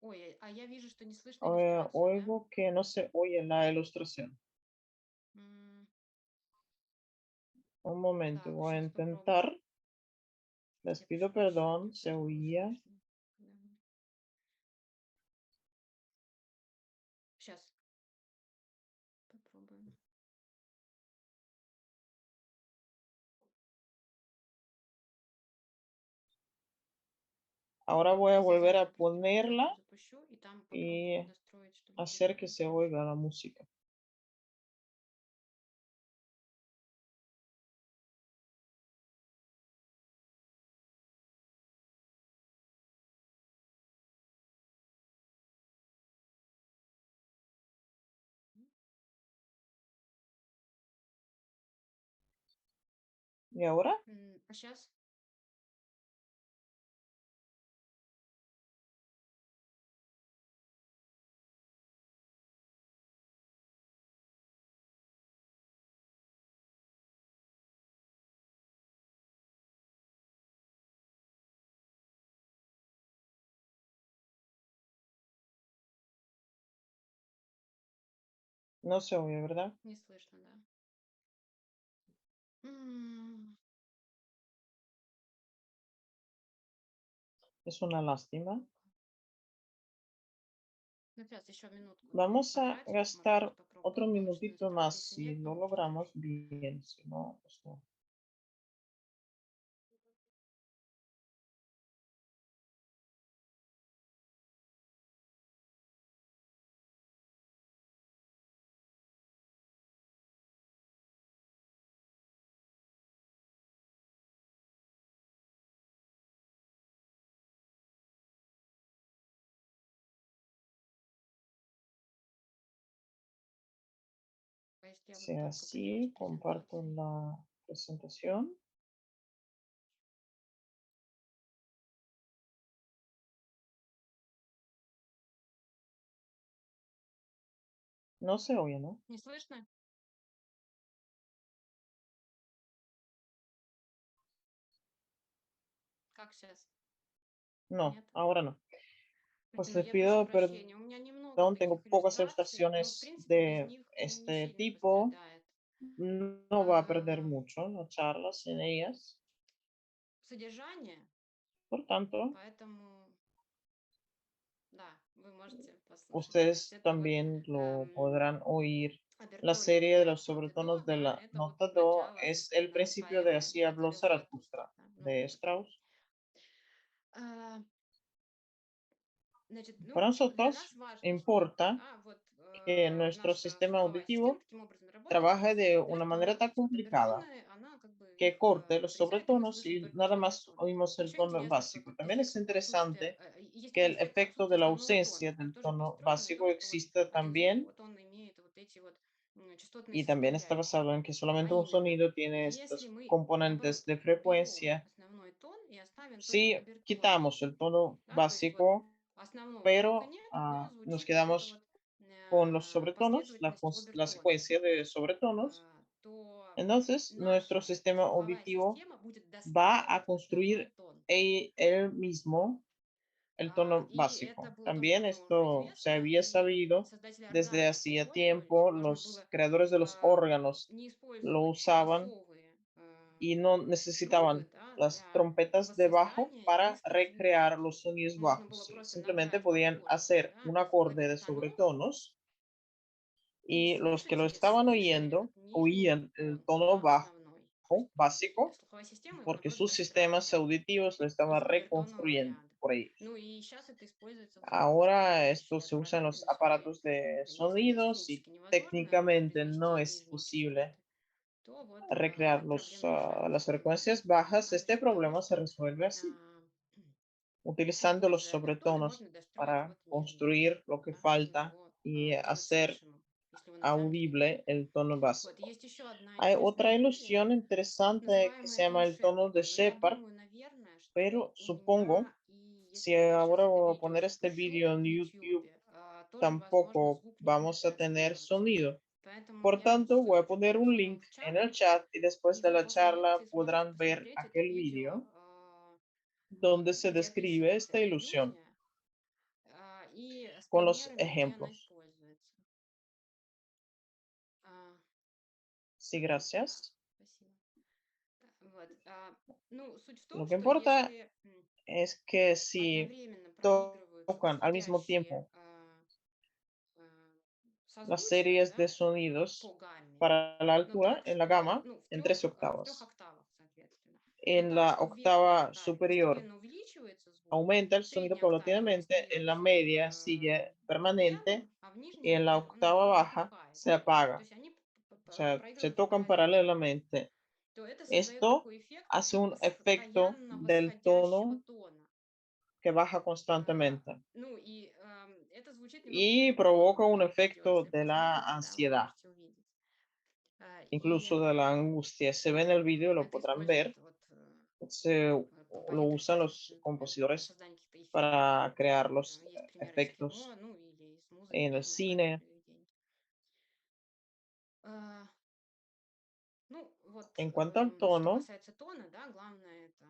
Ой, а я вижу, что не слышно иллюстрацию, да? Oigo que no se oye la ilustración. М, Un momento, Так, voy a сейчас попробую. intentar. Les Я pido прошу perdón, se прощения, будет oía. слышно. Сейчас попробуем. Ahora voy a Из volver a известных просто ponerla библиотек запущу и там попробую y настроить, чтобы hacer было que se oiga la música. ¿Y ahora? А сейчас? No se oye, ¿verdad? Не слышно, да. М, Es una lástima. Ну, сейчас еще минутку Vamos a потратим, может быть, gastar попробую otro получше minutito настроить. más Если si нет, lo ну, что ж. logramos bien, si no, pues no. А если я вот Sea только поделюсь así, comparto презентацией? la presentación. No se oye, ¿no? Не слышно? Как сейчас? No, Нет? ahora no. Pues Ну, les я прошу pido прощения. У меня немного perdón, tengo таких pocas иллюстраций, но, в ilustraciones принципе, без de них не este сильно tipo. пострадает. No va a perder mucho la charla sin ellas. Содержание, Por tanto, поэтому, да, вы можете ustedes Вот, también lo podrán oír. La обертоны serie de los меняются от и sobretonos до, de да, la это вот nota do начало es el principio de Así настаивания habló завершения, Zaratustra да, ну, de Strauss. а, значит, Para ну, для нас nosotros важно, что, importa да, вот que nuestro наша sistema звуковая система auditivo таким образом работает, trabaje de что una manera tan complicada обертоны, она как бы que их corte los отрезает, и мы sobretonos слышим y только nada эти más обертоны. oímos el Еще tono интересно, что básico. También es эффект отсутствия, interesante есть que такой el эффект efecto de отсутствия la основного тона. ausencia Он del тоже tono построен на básico том, что вот exista один звук, también вот он имеет вот эти вот частотные y también está составляющие. basado en que А solamente un именно, sonido tiene если estos мы, componentes наоборот, de уберем frecuencia. основной тон и оставим только Si обертоны, quitamos el tono да, то есть вот básico, основного звука pero нет, но nos звучит вот эта quedamos вот con los sobretonos, последовательность la обертонов, secuencia de sobretonos, то entonces nuestro наша sistema звуковая auditivo система будет va a достраивать основной construir тон. él mismo el tono И это básico. было тоже También давно уже esto se известно, había и sabido создатели desde органов это hacía использовали. То есть tiempo, важно los было creadores de los órganos не lo использовать usaban басовые y no трубы, necesitaban да, las для trompetas de bajo воссоздания para низких звуков. recrear los sonidos Можно было bajos. просто Simplemente набрать в podían окошко, hacer да, un acorde de баритонов sobretonos и y los que lo слышать, estaban слышали oyendo этот нижний oían el тон, tono да, bajo основной. То есть básico слуховая система его, porque наоборот, sus sistemas достраивала auditivos lo estaban из обертонного reconstruyendo ряда. por ellos. Ну и сейчас это используется в Ahora esto дорогостоящие se usa en аппараты los на самом aparatos деле. de Если sonidos y технически невозможно técnicamente no воспроизвести es нижние posible частоты, то вот recrear проблемы решаются las вот frecuencias таким bajas. Este образом, потому problema se что resuelve así, а, utilizando los используя обертоны, sobretonos можно достроить para вот нижний тон, construir lo que да, и falta его y делать hacer слышимым, если его на самом деле нет. audible el tono Вот, básico. есть еще одна Hay интересная otra теория, ilusión interesante que se называемый llama тон el tono de Шепарда. Но я Shepard, думаю, наверное, pero что у supongo, меня, и si если я сейчас ahora это voy a видео poner este запишу vídeo в en YouTube, YouTube, тоже, возможно, tampoco звук не будет vamos a tener транслироваться. sonido. Поэтому Por я tanto, voy a ссылочку poner un закину link в en чат, el chat y después и de вы la после charla лекции сможете podrán ver посмотреть это aquel видео, vídeo donde se где describe описывается esta эта ilusión иллюзия, и с con los примерами, где она ejemplos. используется. А, Sí, gracias. Спасибо. Вот. Ну, суть в том, Lo que что importa если es que si одновременно проигрываются tocan al mismo восходящие tiempo а, las созвучия, series de да, sonidos по гамме, para la ну altura так, en la что, gama ну, en 13 в трех octavas. октавах, соответственно. Ну En так, la что в верхней octava октаве superior постепенно увеличивается звук, aumenta el в sonido средней октаве он paulatinamente, en la остается media sigue постоянным, permanente а в y нижней en la октаве он, octava наоборот, baja затухает. se То apaga. есть они O sea, se проигрываются tocan параллельно. paralelamente. То это создает Esto такой эффект hace un efecto постоянно del восходящего tono тона. que baja constantemente Ну и это звучит немножко y незнакомо provoca un на видео, efecto если de la посмотрите, да, вы ansiedad, можете увидеть. И incluso de la angustia. Se ve en el vídeo, lo это podrán ver. используют вот Se по lo usan поигрыванию, los например, для compositores создания каких-то эффектов. para crear los Есть примеры из кино, efectos ну или из en музыки, el из музыкальных cine. произведений. А, Ну вот, En cuanto al что tono, касается тона, да, главное это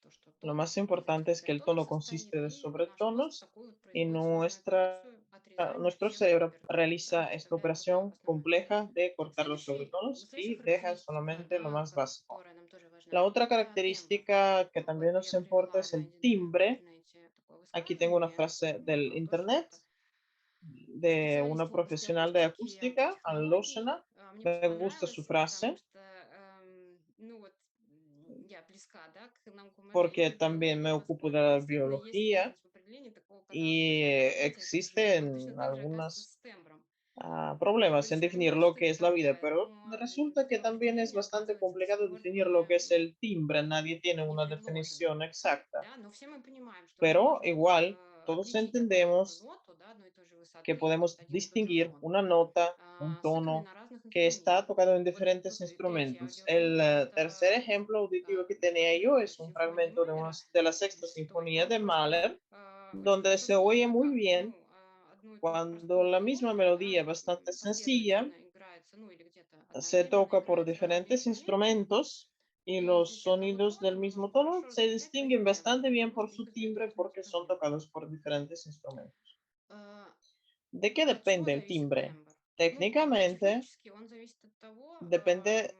то, что lo тон más из этих importante es que el обертонов tono состоит, consiste de и наш мозг sobretonos такую вот y производит сложную операцию отрезания nuestro всех cerebro обертонов, да, realiza и esta оставляет только operación основной тон. compleja de cortar los Следующая sobretonos y deja характеристика, solamente lo да, más básico. которая нам тоже важна, La otra это тембр. característica que también Вот nos я importa привела es el найденное в timbre. интернете такое Aquí tengo una высказывание, frase del тоже internet это de una специалист в области profesional de акустики и acústica, Ann аудиотехнологий. Loshana. Мне очень Me gusta su понравилось, потому frase что, ну вот, я близка, да, к наукам porque и también me биологии, ocupo de поскольку la действительно есть biología сложность в определении такого, казалось бы, y понятия, как жизнь. Вот точно existen так же, оказывается, algunas с тембром. problemas en Вроде бы definir думаешь, lo что que это es la vida, такое, pero но resulta que también es определение, bastante оказывается, до сих complicado пор definir lo que es el не, timbre. Nadie tiene не una предложено. definición exacta, Да, но все мы понимаем, что мы pero можем igual todos отличить одну и ту же entendemos ноту, да, одной и той же que высоты, вот podemos один и тот же distinguir тон, una nota, un сыгранный tono на разных que está инструментах. tocado en Вот diferentes тут третий instrumentos. El аудиофрагмент tercer это ejemplo auditivo да, que tenía yo es un симфония fragmento Малера, de la sexta шестой. sinfonía Там de просто Mahler, очень donde хорошо se oye видно, muy как bien ну, одну и ту же cuando простую la misma мелодию, melodía да, bastante sencilla последовательно играется, ну или где-то se одновременно toca por играется на разные diferentes инструменты, instrumentos y и los здесь одного sonidos del тона mismo можно tono хорошо se различать по их distinguen тембру, bastante bien потому por что их su издают timbre разные porque son инструменты. tocados por diferentes instrumentos. А, ¿De qué От чего depende el зависит timbre? тембр? Ну, Técnicamente технически он зависит от того, depende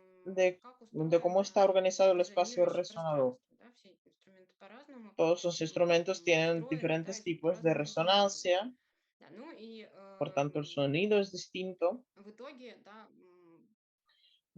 как de cómo está устроено organizado el espacio резонирующее resonador. пространство. Да? Все инструменты по-разному Todos los instrumentos tienen устроены, да, diferentes и tipos de по-разному резонируют. resonancia Да, ну и Por tanto, el sonido es distinto. в итоге, да,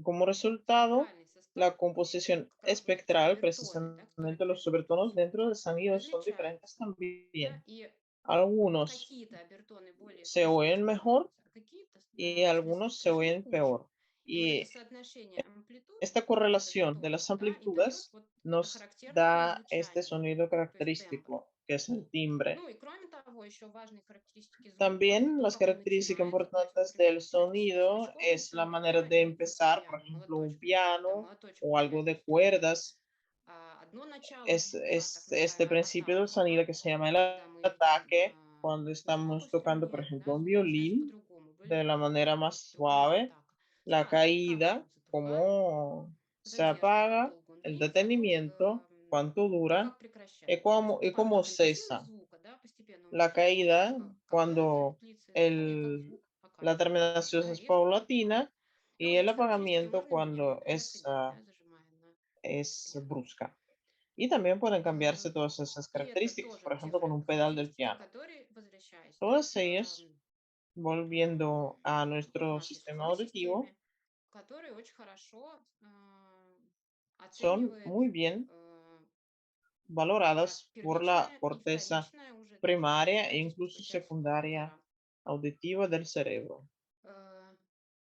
Como resultado, спектральный состав la composición как раз вот этих espectral, обертоны, да, которые precisamente los происходят в subtonos звуке, dentro del sonido son diferentes различаются, да, también. и Algunos какие-то обертоны более se слышно oyen mejor воспринимаются, а какие-то y в смысле algunos se слышны oyen хуже. peor. И вот это Y соотношение амплитуд, esta вот этих correlación de обертонов, las да, и дает amplitudes вот это nos характерное da este звучание, sonido то есть тембр. característico, que es el timbre. Ну и кроме того, еще важные характеристики звука — это También то, las как он características начинается. То есть, importantes например, del запись sonido щелчковый es la тембр, manera да, de это вот empezar, por фортепиано, ejemplo, un молоточком, да, piano молоточком o algo de приветствует тембр. cuerdas. А одно начало Es, звука, так es este называемый principio del атака, sonido да, que se llama el когда мы видим ataque cuando estamos глубокую tocando, струну, por ejemplo, да, un звук начинается violín по-другому, de la более manera más другая suave, атака. la Сначала caída, слегка запускаем, cómo se задержка, как apaga, долго он el длится, ну detenimiento, cuánto и dura как прекращается. То есть y по cómo амплитуде cesa. звука, да, постепенно La увеличивается, caída как долго он cuando длится и так далее, как звук la оканчивается, terminación да, es резко или плавно. paulatina Ну, y el эти характеристики apagamiento можно cuando менять и определить, да, зажимая на es фортепиано. brusca. Y también pueden А, cambiarse todas esas И это características, тоже por те ejemplo, con un pedal del характеристики, piano. которые, возвращаясь, да, Todas ellas, volviendo a к nuestro нашей sistema слуховой auditivo, системе, которые очень хорошо son оценивает muy bien как раз valoradas por la первичная и corteza вторичная уже тоже primaria e характеристики incluso рефлексового secundaria фактора auditiva del cerebro.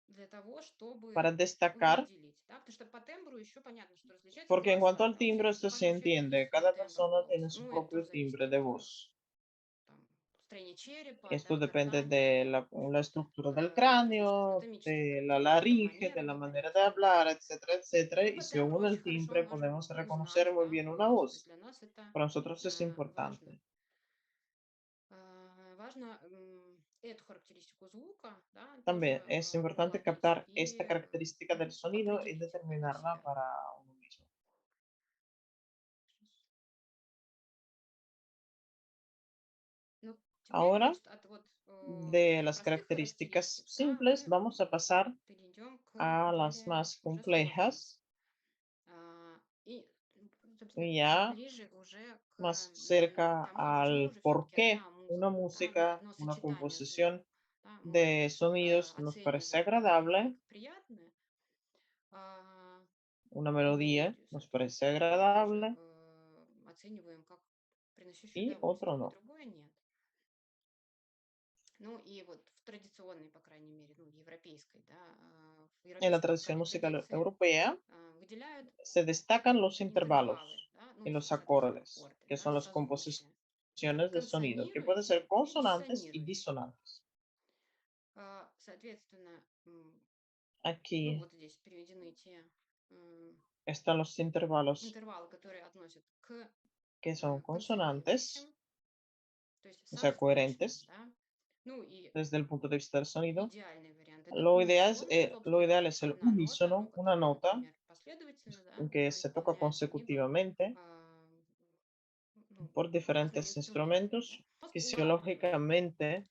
для того, чтобы Para destacar, выделить, да, потому что по тембру еще понятно, что различаются porque en cuanto голоса, al да, у timbre, всех, у esto se каждого человека есть entiende, свой cada тембр persona tiene голоса, su ну, это propio тоже зависит timbre от de voz. там, строения черепа, Esto да, depende гортани, de la estructura del различных cráneo, анатомических de la характеристик, laringe, de манеры la manera говорить de и так далее. hablar, etcétera, etcétera. И Y по тембру según el очень хорошо мы timbre можем podemos reconocer узнать, muy да, bien una голос. То есть voz. для нас это Para nosotros es важно. importante. Важно эту характеристику звука, да, También тоже es importante уловить captar esta и característica del sonido y определить для determinarla себя. para uno mismo. Ну, теперь, Ahora, значит, от вот de таких las простых características характеристик, да, simples, мы vamos a pasar перейдем к a las более más уже сложным. complejas И, собственно, y ya ближе уже к más cerca тому, почему al же por все-таки qué одна una музыка, да, música, одно una сочетание звуков, composición да, мы de sonidos nos parece оцениваем agradable, как приятное, una и melodía мелодию, nos parece соответственно, да, тоже agradable оцениваем как приносящую y otro удовольствие, а no. другое нет. Ну и вот в традиционной, по крайней мере, ну, европейской, да, в En la европейской tradición музыкальной musical традиции europea выделяют se destacan los интервалы, intervalos да, ну y и, los соответственно, acordes, аккорды, que да, son las созвучие, composiciones de sonido, que pueden ser консонирующие и consonantes y диссонирующие. disonantes. Соответственно, ну Aquí вот здесь приведены те están los intervalos интервалы, которые относят к que son consonantes, консонирующим, то есть o sea, созвучным, coherentes да. Ну и desde el punto de vista del sonido. идеальный вариант — это унисоны, Lo собственно, ideal то es есть el одна нота, ну, unísono, una которая, nota например, последовательно, да, que se toca исполняется, либо consecutivamente ну, por разными diferentes инструментами, instrumentos. да. Мозг улавливает Fisiológicamente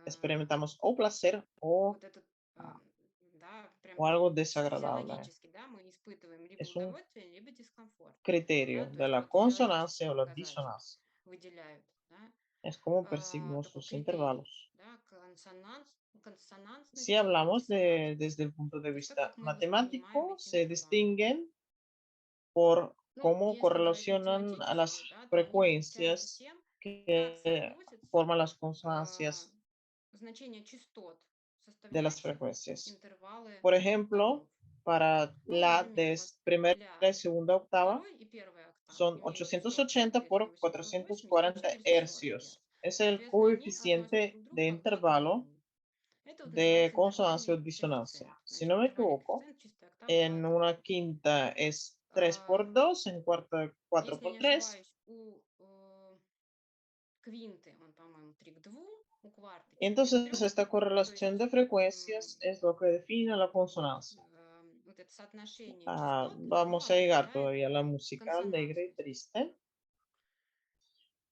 experimentamos o placer вот этот, да, прям o algo desagradable. физиологически, да, мы испытываем либо Es un удовольствие, либо дискомфорт, да, criterio то de есть la вот физиологические consonancia o la показатели disonancia. выделяют, да, Es como percibimos такой sus критерий, intervalos. да, Si консонансности и hablamos диссонансности. desde el punto de То есть то, vista как мы воспринимаем matemático, эти se интервалы. distinguen por Ну, cómo если говорить correlacionan a математически, las да, то они отличаются frecuencias тем, как que соотносятся forman las consonancias значения частот, de las составляющих frecuencias. интервалы Por ejemplo, тонов. para Ну, la например, de вот primera для y segunda octava второй и первой октав son имеют частоты, 880 соответственно, por 880 и 440 440 hercios. Гц. Es el Соответственно, они относят coeficiente друг de друга к intervalo нулю. Это вот de называется consonancia o интервальный disonancia. коэффициент. Si Значит, no me интервальный equivoco, коэффициент чистой октавы 2 en это 2. una quinta es 3 А, por 2, en cuarta 4 Если я por не 3. ошибаюсь, у квинты он, по-моему, 3 к 2, у кварты 4 к 3. Entonces, esta То correlación de есть frecuencias es lo que define la consonancia. вот это соотношение частот, оно Vamos a llegar определяет todavía a la música alegre y консонансность. triste.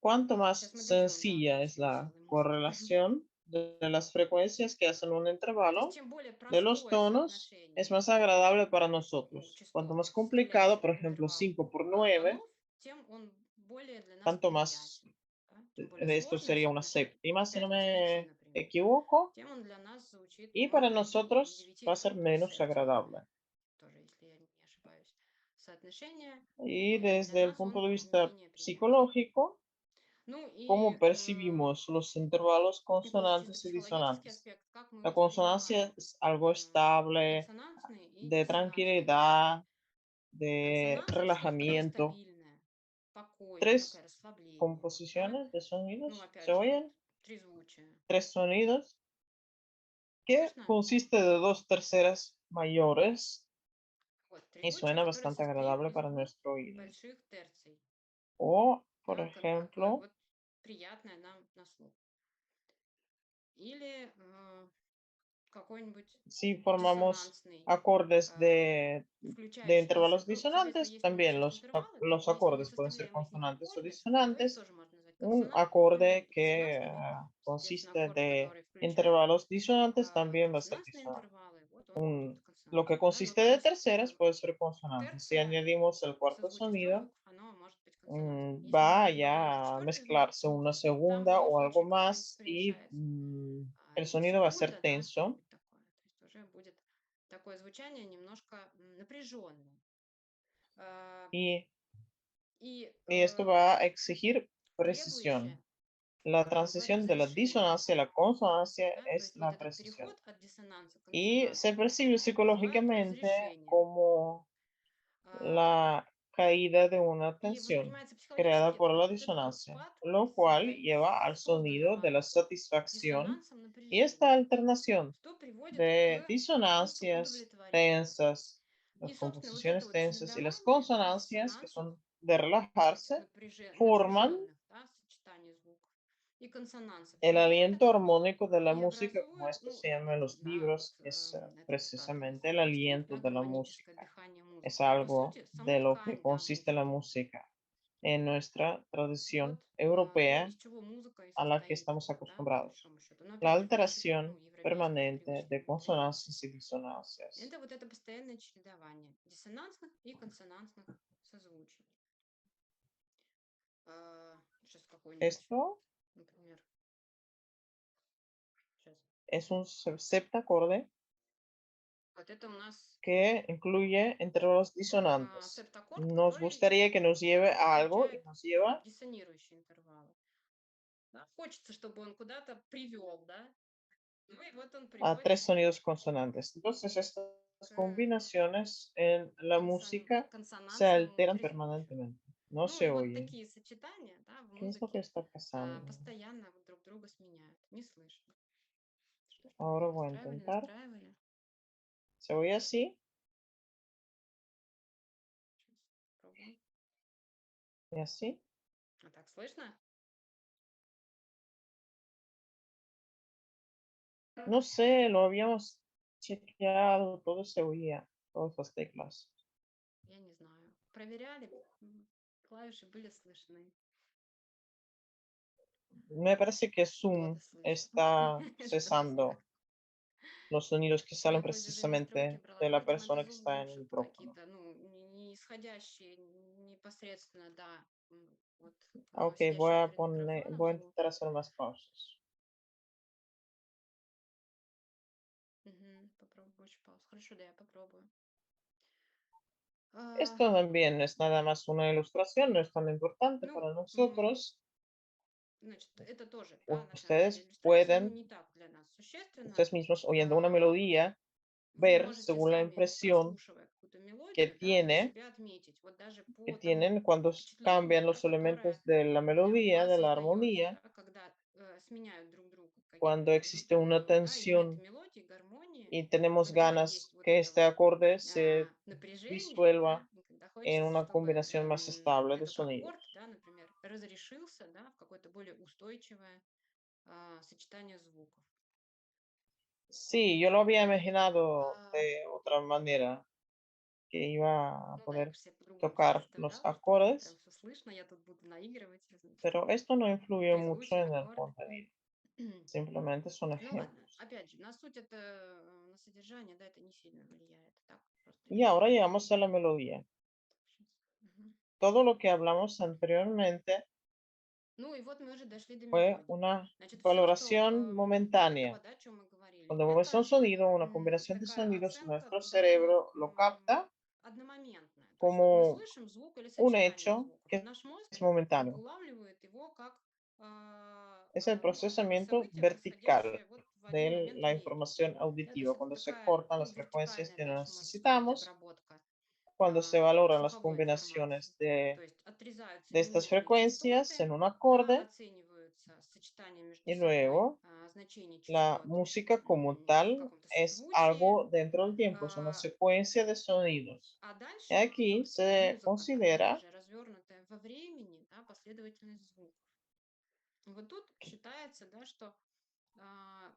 Cuanto más Сейчас мы дойдем до sencilla es очень la веселой музыки. correlación de las frecuencias que hacen un То есть intervalo чем более de los простое tonos, es соотношение más agradable para nosotros. Cuanto частот, más complicado, составляющих por ejemplo, интервал 5 por 9, тонов, тем он более для нас tanto más приятен. Да? тем более Esto сложное sería una соотношение, séptima, si no 5 из 5, me например, equivoco, тем он для нас звучит, y ну, para где-то в nosotros va a 9 ser плюс menos септима, agradable. тоже, если я не ошибаюсь. Соотношение Y для desde el нас punto он de vista менее приятен. psicológico, Ну ¿cómo и percibimos los intervalos это вот чисто consonantes y психологический disonantes? аспект, как мы La consonancia воспринимаем es algo estable, консонансные и de диссонансные звуки. tranquilidad, de Консонанс это что-то такое relajamiento. стабильное, покой, такое Tres расслабление, да? composiciones de Ну, sonidos, ¿se опять же, вот oyen? трезвучие. Tres sonidos que Слышно? consiste de dos terceras mayores Вот, y трезвучие, suena которое bastante состоит agradable из para двух nuestro oído. больших терций. O, por Да, такое ejemplo, вот приятное нам на слух. Или какой-нибудь si formamos диссонансный, acordes de включающий intervalos ну, соответственно, disonantes, если мы también учим интервалы, los если мы acordes pueden ser составляем из них consonantes o аккорды, то их disonantes. тоже можно назвать Un консонансными acorde и que диссонансными. Соответственно, consiste аккорд, de который включает intervalos disonantes también va a ser консонансные disonante. интервалы, вот он будет Lo que консонансным. Да? Но consiste то de есть terceras puede ser consonante. Si терция añadimos el cuarto созвучие трех sonido, звуков, оно может быть консонантным. Если мы va добавляем ya a четвертый звук, mezclarse una там в segunda любом o algo случае как-то más y примешается el и sonido va a ser секунда, да, tenso что-нибудь такое. То есть уже будет такое звучание немножко напряженное. y, И y esto va a exigir требующее precisión. La какое-то transición de la завершение. disonancia a la consonancia Да? То es есть вот la этот precisión. переход от диссонанса к Y se консонансу percibe называют psicológicamente разрешением. como А, la caída de una И tensión воспринимается creada психологически por la вот этот вот disonancia, спад lo cual lleva al sonido de созданного la satisfacción, диссонансом y esta напряжения, alternación что приводит de к чувству disonancias удовлетворения. tensas, И, las собственно, вот это composiciones вот tensas y las чередование, да, consonancias, que диссонансов, son de вот этих relajarse, forman напряженных, да, сочетаний звуков и консонансов el перехода aliento armónico de la и música, como образуют, esto ну, se llama en los да, вот libros, es этот так precisamente el называемый стиль, aliento да, de la гармоническое música. дыхание Es музыки. Но по algo сути de саму lo que ткань, да, consiste la музыки. música en nuestra Вот, tradición ну, europea из чего музыка и a la que состоит, estamos да, по acostumbrados. большому счету. Но La опять же в нашей, ну, alteración европейской permanente привычной de традиции. consonancias y disonancias. Это вот это постоянное чередование диссонансных и консонансных созвучий. Сейчас какой-нибудь, Esto например, сейчас. es un septacorde Вот это у нас que incluye intervalos disonantes. септаккорд, Nos который gustaría que nos lleve a algo y включает nos lleva диссонирующие интервалы. Да? Хочется, чтобы он куда-то привел, да? Ну и вот он a приводит tres sonidos consonantes. Entonces, estas к combinaciones en la música se консонансному alteran трезвучию. permanentemente, no Ну se и вот oyen. такие сочетания, да, в ¿Qué es lo que музыке está pasando? постоянно вот друг друга сменяют. Не слышно. Что ж Ahora такое? voy a Настраивали, intentar. настраивали. ¿Se oye así? Сейчас пробуем. ¿Y así? А так слышно? No sé, lo habíamos chequeado, todo se oía, todas las teclas. Я не знаю. Проверяли, клавиши были слышны. Me parece que Кто-то Zoom слышал, está что-то cesando los sonidos que Я salen вроде уже настройки precisamente брала, de но, la видимо, это persona que Zoom está en el лучше micrófono. какие-то, ну, не исходящие непосредственно, да, вот Ok, сидящего перед микрофоном voy a intentar звуки. hacer más pausas. Попробую больше пауз. Хорошо, да, я попробую. Esto también es nada más una ilustración, no es tan importante Ну, para nosotros. значит, это тоже, да, на самом деле Ustedes иллюстрация, ну, pueden, не так для нас существенно. ustedes mismos oyendo una А, melodía, Вы ver можете según la сами, impresión прослушивая какую-то que мелодию, да, для tiene, себя отметить, вот даже que по тому tienen cuando впечатлению, cambian да, los которое elementos de la для melodía, вас de la создается, armonía, да, когда сменяют друг друга cuando какие-то, existe una да, именно этой tensión мелодии, гармонии, y tenemos когда ganas есть вот que это este вот acorde se напряжение, disuelva да, и когда en хочется, una чтобы combinación más estable de этот аккорд, sonidos. да, например, разрешился, да, в какое-то более устойчивое сочетание звуков. Sí, yo lo había imaginado А, de otra manera, que iba a Ну да, я, poder конечно, себе по-другому все tocar los представляла, что вот прям acordes, все слышно, я тут буду наигрывать, значит, pero esto no influye mucho трезвучие, en el аккорды. contenido, simplemente son Ну ладно, ejemplos. опять же, на суть это, на содержание, да, это не сильно влияет. Так, просто Y ahora иллюстрация. llegamos a la melodía. Так, щас. Мгм. Todo lo que hablamos anteriormente Ну и вот мы уже дошли до Fue мелодии. una Значит, все, что valoración до этого, momentánea. да, о чем мы говорили, Cuando mueves un это sonido, una combinación de такая sonidos, оценка nuestro довольно cerebro lo capta одномоментная. То есть вот мы como слышим звук или un сочетание hecho звуков, и que наш мозг es momentáneo. улавливает его как Es el procesamiento событие, vertical происходящее вот в один de момент la времени. información Да, то есть auditiva, это cuando se такая, cortan ну, las frecuencias вертикальная que no даже, можно сказать, necesitamos, обработка cuando se valoran las слуховой информации. combinaciones То есть отрезаются de estas ненужные frecuencias частоты, en un да, acorde оцениваются сочетания между y собой luego значений la частот música como в tal каком-то es созвучии, algo dentro del tiempo, es una а secuencia de sonidos. а Y дальше, aquí собственно, se музыка, такая considera же развернутая во времени, да, последовательность звуков. Вот тут считается, да, что а,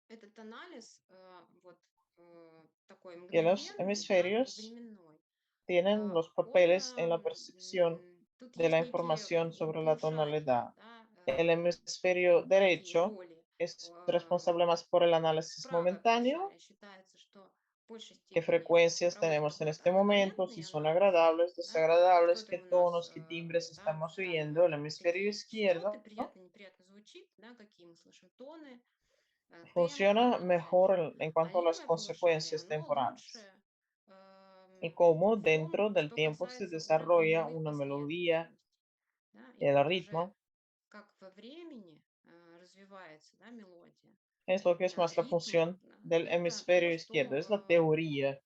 этот анализ вот такой que los мгновенный, да, и hemisferios временной, tienen los он papeles en la percepción тут de есть la некие información sobre la полушария, tonalidad. да, El hemisferio такие derecho роли. es Э, responsable más por el análisis Правое momentáneo, полушарие считается, что в большей qué степени frecuencias проводит tenemos en какой-то este momento, si одномоментный son анализ, agradables, да, desagradables, что-то qué у нас, tonos, qué timbres да, estamos ставим oyendo. El hemisferio такие частоты, izquierdo приятно, неприятно звучит, да, какие мы слышим тоны, тембр, funciona да, опять mejor же. en А cuanto a las левое полушарие, consecuencias оно лучше temporales y cómo в том, dentro del что tiempo se касается уже desarrolla временных una melodía, последовательностей. Да, и el вот уже ritmo. как во времени развивается, да, мелодия, Es lo que es más la ритм, función del это то, hemisferio izquierdo, что es la teoría.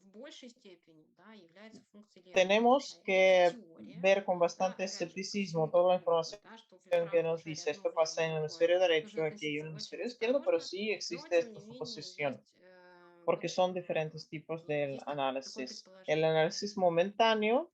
в большей степени, да, является функцией левого Tenemos полушария. Это как que теория, ver con да, bastante опять же, по escepticismo всему toda la поводу, información да, что в que правом nos полушарии dice одно, esto в pasa левом en el другое. hemisferio Нужно derecho, aquí y en относиться el очень hemisferio izquierdo, pero осторожно, sí но existe тем esta не менее suposición, есть porque son diferentes tipos del есть такое análisis. El предположение. análisis momentáneo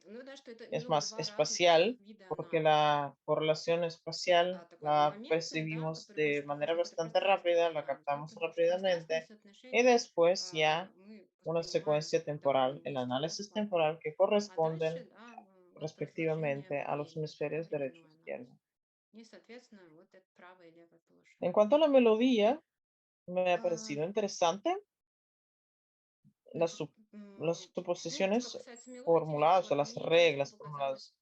Ну да, что это es именно más два разных таких espacial, вида porque анализа. la correlación espacial Такой la одномоментный, да, percibimos который больше de похож manera на какой-то bastante пространственный rápida, la анализ, да, captamos потому что пространственное rápidamente, y соотношение después ya мы una воспринимаем secuencia довольно temporal, el быстро, да, análisis схватываем. temporal que А дальше, corresponden да, вот разложение respectivamente во a los времени, да, hemisferios derecho e временной izquierdo. анализ. И, соответственно, вот это правое и левое En полушарие. cuanto a la melodía, me ha А, parecido interesante las, Значит, sup- las ну, что suposiciones касается мелодии, formuladas o вот las мне интересны reglas показались formuladas.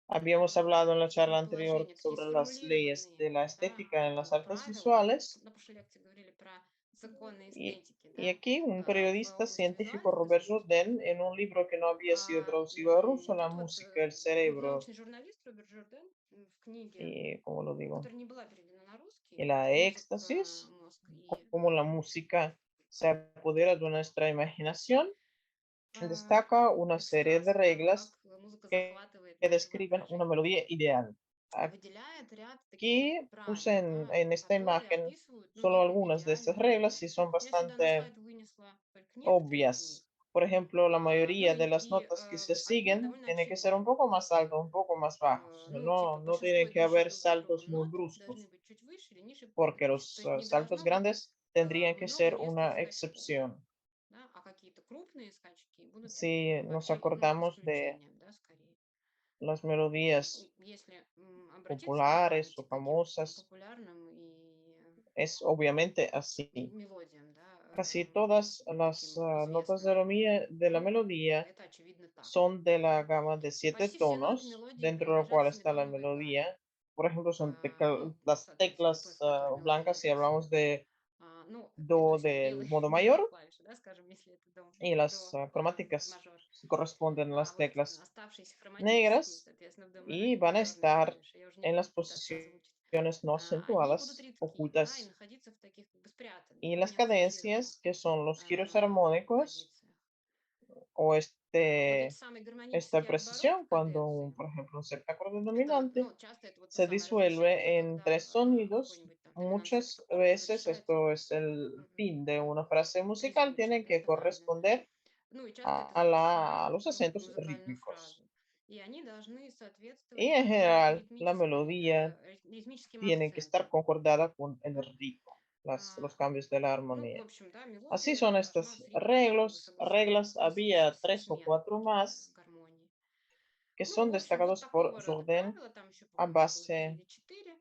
Habíamos hablado en la charla anterior предположения такие sobre las leyes сформулированные, de la да, estética en las artes правила. Мы visuales на прошлой лекции говорили про законы y, эстетики, y да, aquí un в periodista области científico, визуальных Robert искусств. Jourdain, en un libro que no había sido traducido a ruso, La Тут вот música, el cerebro, научный журналист Роберт Жорден в книге, y, ¿cómo lo digo? которая не была переведена на Y русский, la «Музыка, éxtasis, мозг и cómo la música se apodera de nuestra imaginación, destaca una serie de экстаз, да, reglas как музыка que, захватывает que наше describen una воображение. melodía ideal. И выделяет ряд таких вот Aquí puse правил, да, en esta которые imagen описывают, ну, solo некую algunas de estas идеальную reglas y мелодию. son Я сюда на bastante слайд вынесла только некоторые из них. obvias. Por ejemplo, la Ну mayoría de las и notas que se одни siguen довольно tienen que ser un очевидные. poco más altos, un poco más bajos. Ну, типа No под tienen шестой que дышит haber друг за saltos другом muy ноты должны bruscos, быть чуть выше или ниже porque предыдущих. То los есть не saltos должно быть grandes tendrían que много ser резких una скачков. excepción. Да, а какие-то крупные скачки будут Si nos очевидным acordamos de исключением, да, скорее. las Ну, melodías если обратиться, да, к populares o памяти, к каким-то famosas, популярным и es obviamente así. мелодиям, да, Casi todas las таким notas известным, de la ну, melodía это очевидно так, son de la да. gama de 7 Почти все ноты tonos, мелодии dentro de la cual принадлежат está la семитоновой melodía. гамме. Por ejemplo, son Ну, las соответственно, той, teclas в которой мелодия blancas si hablamos написана. de Ну, это do очень del белые, modo белые mayor клавиши, да, скажем, если это y las до cromáticas мажор. corresponden a А las вот teclas оставшиеся хроматические, negras соответственно, в до y мажоре, это van a черные estar клавиши, я уже не en las буду пытаться озвучить. posiciones no Они будут acentuadas, редки, да, и ocultas, находиться в таких как бы спрятанных, y да, las не акцентированных cadencias, que son los giros armónicos позициях. o Вот эти самые esta гармонические обороты, precisión, cuando, каденции, por ejemplo, un septacorde это, dominante ну, часто это вот то se самое разложение, disuelve en когда tres sonidos. какой-нибудь там доминант Muchas септакорд veces, завершается esto es el fin de una frase musical, трезвучием, tienen да, que тональным. corresponder Ну и часто это a завершает, los ну, какую-то acentos музыкальную rítmicos. фразу. И они должны Y соответствовать en general, la ритмической, melodía ритмическим tiene que estar акцентам. concordada con el Да? ritmo, los А, cambios de la ну, в armonía. общем, да, Así мелодия son должна estas с ритмом как бы reglas. согласовываться, ну, Había tres o смена cuatro таких más гармоний. que Ну, son в общем, вот destacados por такого рода Jourdain правила, там еще, a по-моему, их было 3 base или 4,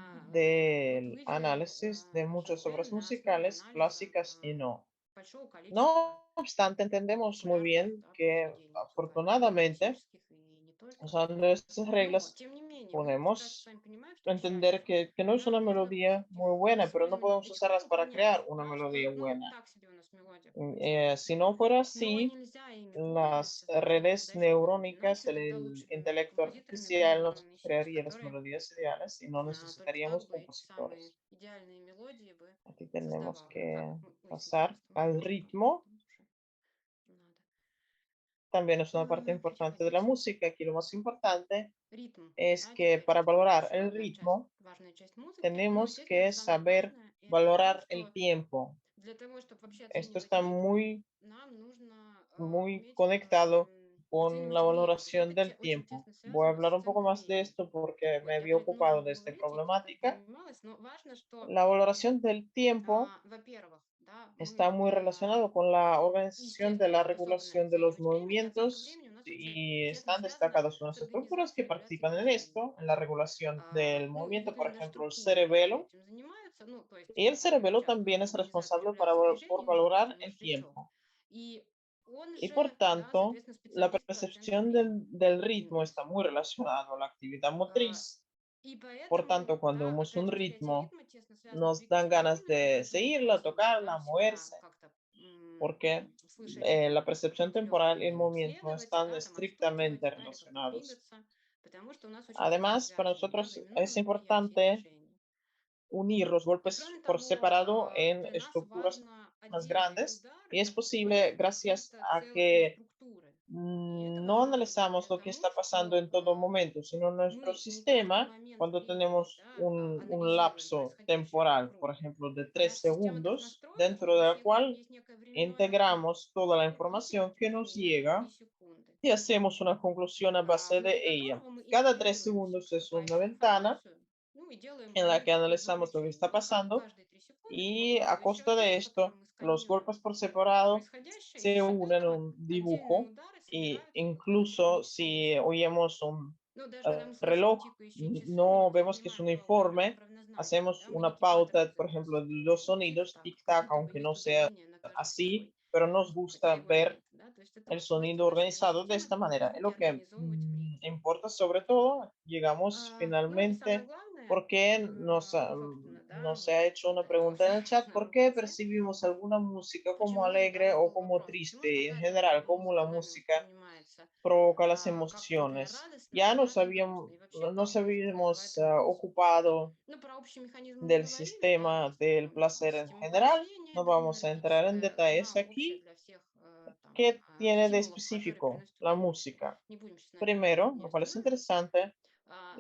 вот del выделил análisis de muchas obras Жорден на основе musicales анализа clásicas y no. большого No количества obstante, entendemos muy популярных, bien да, que произведений музыкальных, и afortunadamente романтических, и не только Usando так. estas Но, reglas тем не менее, вы прекрасно podemos сами понимаете, что entender счастье, que no es да, una можно melodía muy buena, pero no использованием podemos этих usarlas формул para crear понять, una да, что, melodía ну, buena. так себе у нас мелодия получается. Si no fuera Но así, нельзя ими las пользоваться в redes подходящем виде, да, neurónicas, если тогда el лучше бы intelecto композиторами artificial были nos нанесены, crearía las которые melodías ideales y no только так necesitaríamos бы эти самые compositores. идеальные мелодии бы Aquí tenemos создавал. Так, que ой, pasar совершенствовал. al ritmo. Тут уже надо. También es una parte importante de la Переводить. música. Aquí lo más importante Ритм, es да, que теперь para valorar еще el одна часть, ritmo важная часть музыки. Ну, tenemos естественно, que самое saber важное это то, valorar el что tiempo. для того, чтобы вообще Esto оценивать está ритм, muy, нам нужно muy уметь conectado con la оценивать время. То есть valoración это del очень tiempo. тесно Voy a связано с hablar un poco оценкой más de времени. esto porque me Вот, я había про это много ocupado de могу esta говорить, этим когда-то problemática. занималась, но важно, что, La valoración del tiempo во-первых, да, está мы, muy relacionado con la organización de естественно, la способны regulación de los оценивать время, и оценка movimientos времени у нас очень y тесно están связана destacadas unas с estructuras que организацией регуляции participan en движения. esto, en la regulación del Ну, movimiento, не por именно ejemplo, el структуры, которые cerebelo. этим занимаются, ну, то есть Y el cerebelo в también частности, es организация responsable регуляции por движения имеется valorar el мозжечок. tiempo. И он Y por же, да, tanto, соответственно, la специалист по оценке percepción времени del ritmo está имеется. muy relacionada a la actividad А, motriz. И Por поэтому, tanto, cuando да, vemos un опять же, восприятие ritmo, ритма тесно связано с nos dan двигательной ganas активностью, de поэтому seguirla, необходимо, tocarla, да, всегда moverse, как-то porque слышать la percepción temporal y el определенные movimiento следовать, están да, там estrictamente отстукивать, да, или как-то relacionados. двигаться, потому что у нас очень тесно Además, para связано, да, nosotros временное es восприятие и importante движение. unir los И golpes кроме por того, separado en для нас estructuras важно más отдельные grandes y удары es posible воспринимать как gracias какие-то a целостные que структуры. И это no важно analizamos благодаря lo que тому, está pasando что en todo momento, sino nuestro мы не каждый sistema, момент cuando времени, tenemos да, un анализируем lapso происходящее temporal, por вокруг. ejemplo, de Наша 3 система так segundos, настроена, dentro что de la всегда cual есть некое временное окно. integramos toda la Вот información длительность que nos времени это 3 llega секунды, y hacemos una conclusión a base de внутри ella. которого мы и Cada 3 анализируем segundos es una поступающую ventana информацию, ну и делаем en по la ней que какие-то analizamos lo que está заключения. И pasando каждые 3 секунды, по y какому-то a costa de веществу, esto, которым мы los сканируем golpes por separado происходящее, и за se счет unen en этого un отдельные dibujo удары e собираются в какую-то incluso униформенную si схему. oímos un Ну, даже когда мы слышим reloj, тикающие часы, мы no не vemos que es воспринимаем uniforme, как равнозначное, hacemos да, мы una некий паттерн pauta, por ejemplo, de los записываем. sonidos, Тик-так, как tic-tac, будто бы aunque есть no sea ударение на каждый así, часовой, pero nos хотя gusta его и ver нет, да, то есть это el свойство sonido нашей нервной organizado de системы esta manera. Es звуки lo que организовывать в ритм. importa sobre todo. Llegamos Ну и самое finalmente главное, porque собственно, да, nos se ha hecho una это pregunta en el chat, ¿por наверное, в qué конце, percibimos alguna música como почему, да, alegre o был como вопрос, почему же triste? Y en какая-то general, cómo la музыка нами música воспринимается provoca las как, например, emociones. радостная, Ya да, а не грустная. И вообще nos как музыка habíamos вызывает эмоции. ocupado Ну, про общий механизм мы del говорили, да, sistema есть del там placer en система general. поощрения No vamos a entrar en допаминергическая, detalles она общая aquí. для всех там ¿Qué tiene de стимулов, которые específico приносят la удовольствие. música? Не будем сейчас на этом Primero, подробнее lo cual es останавливаться. interesante,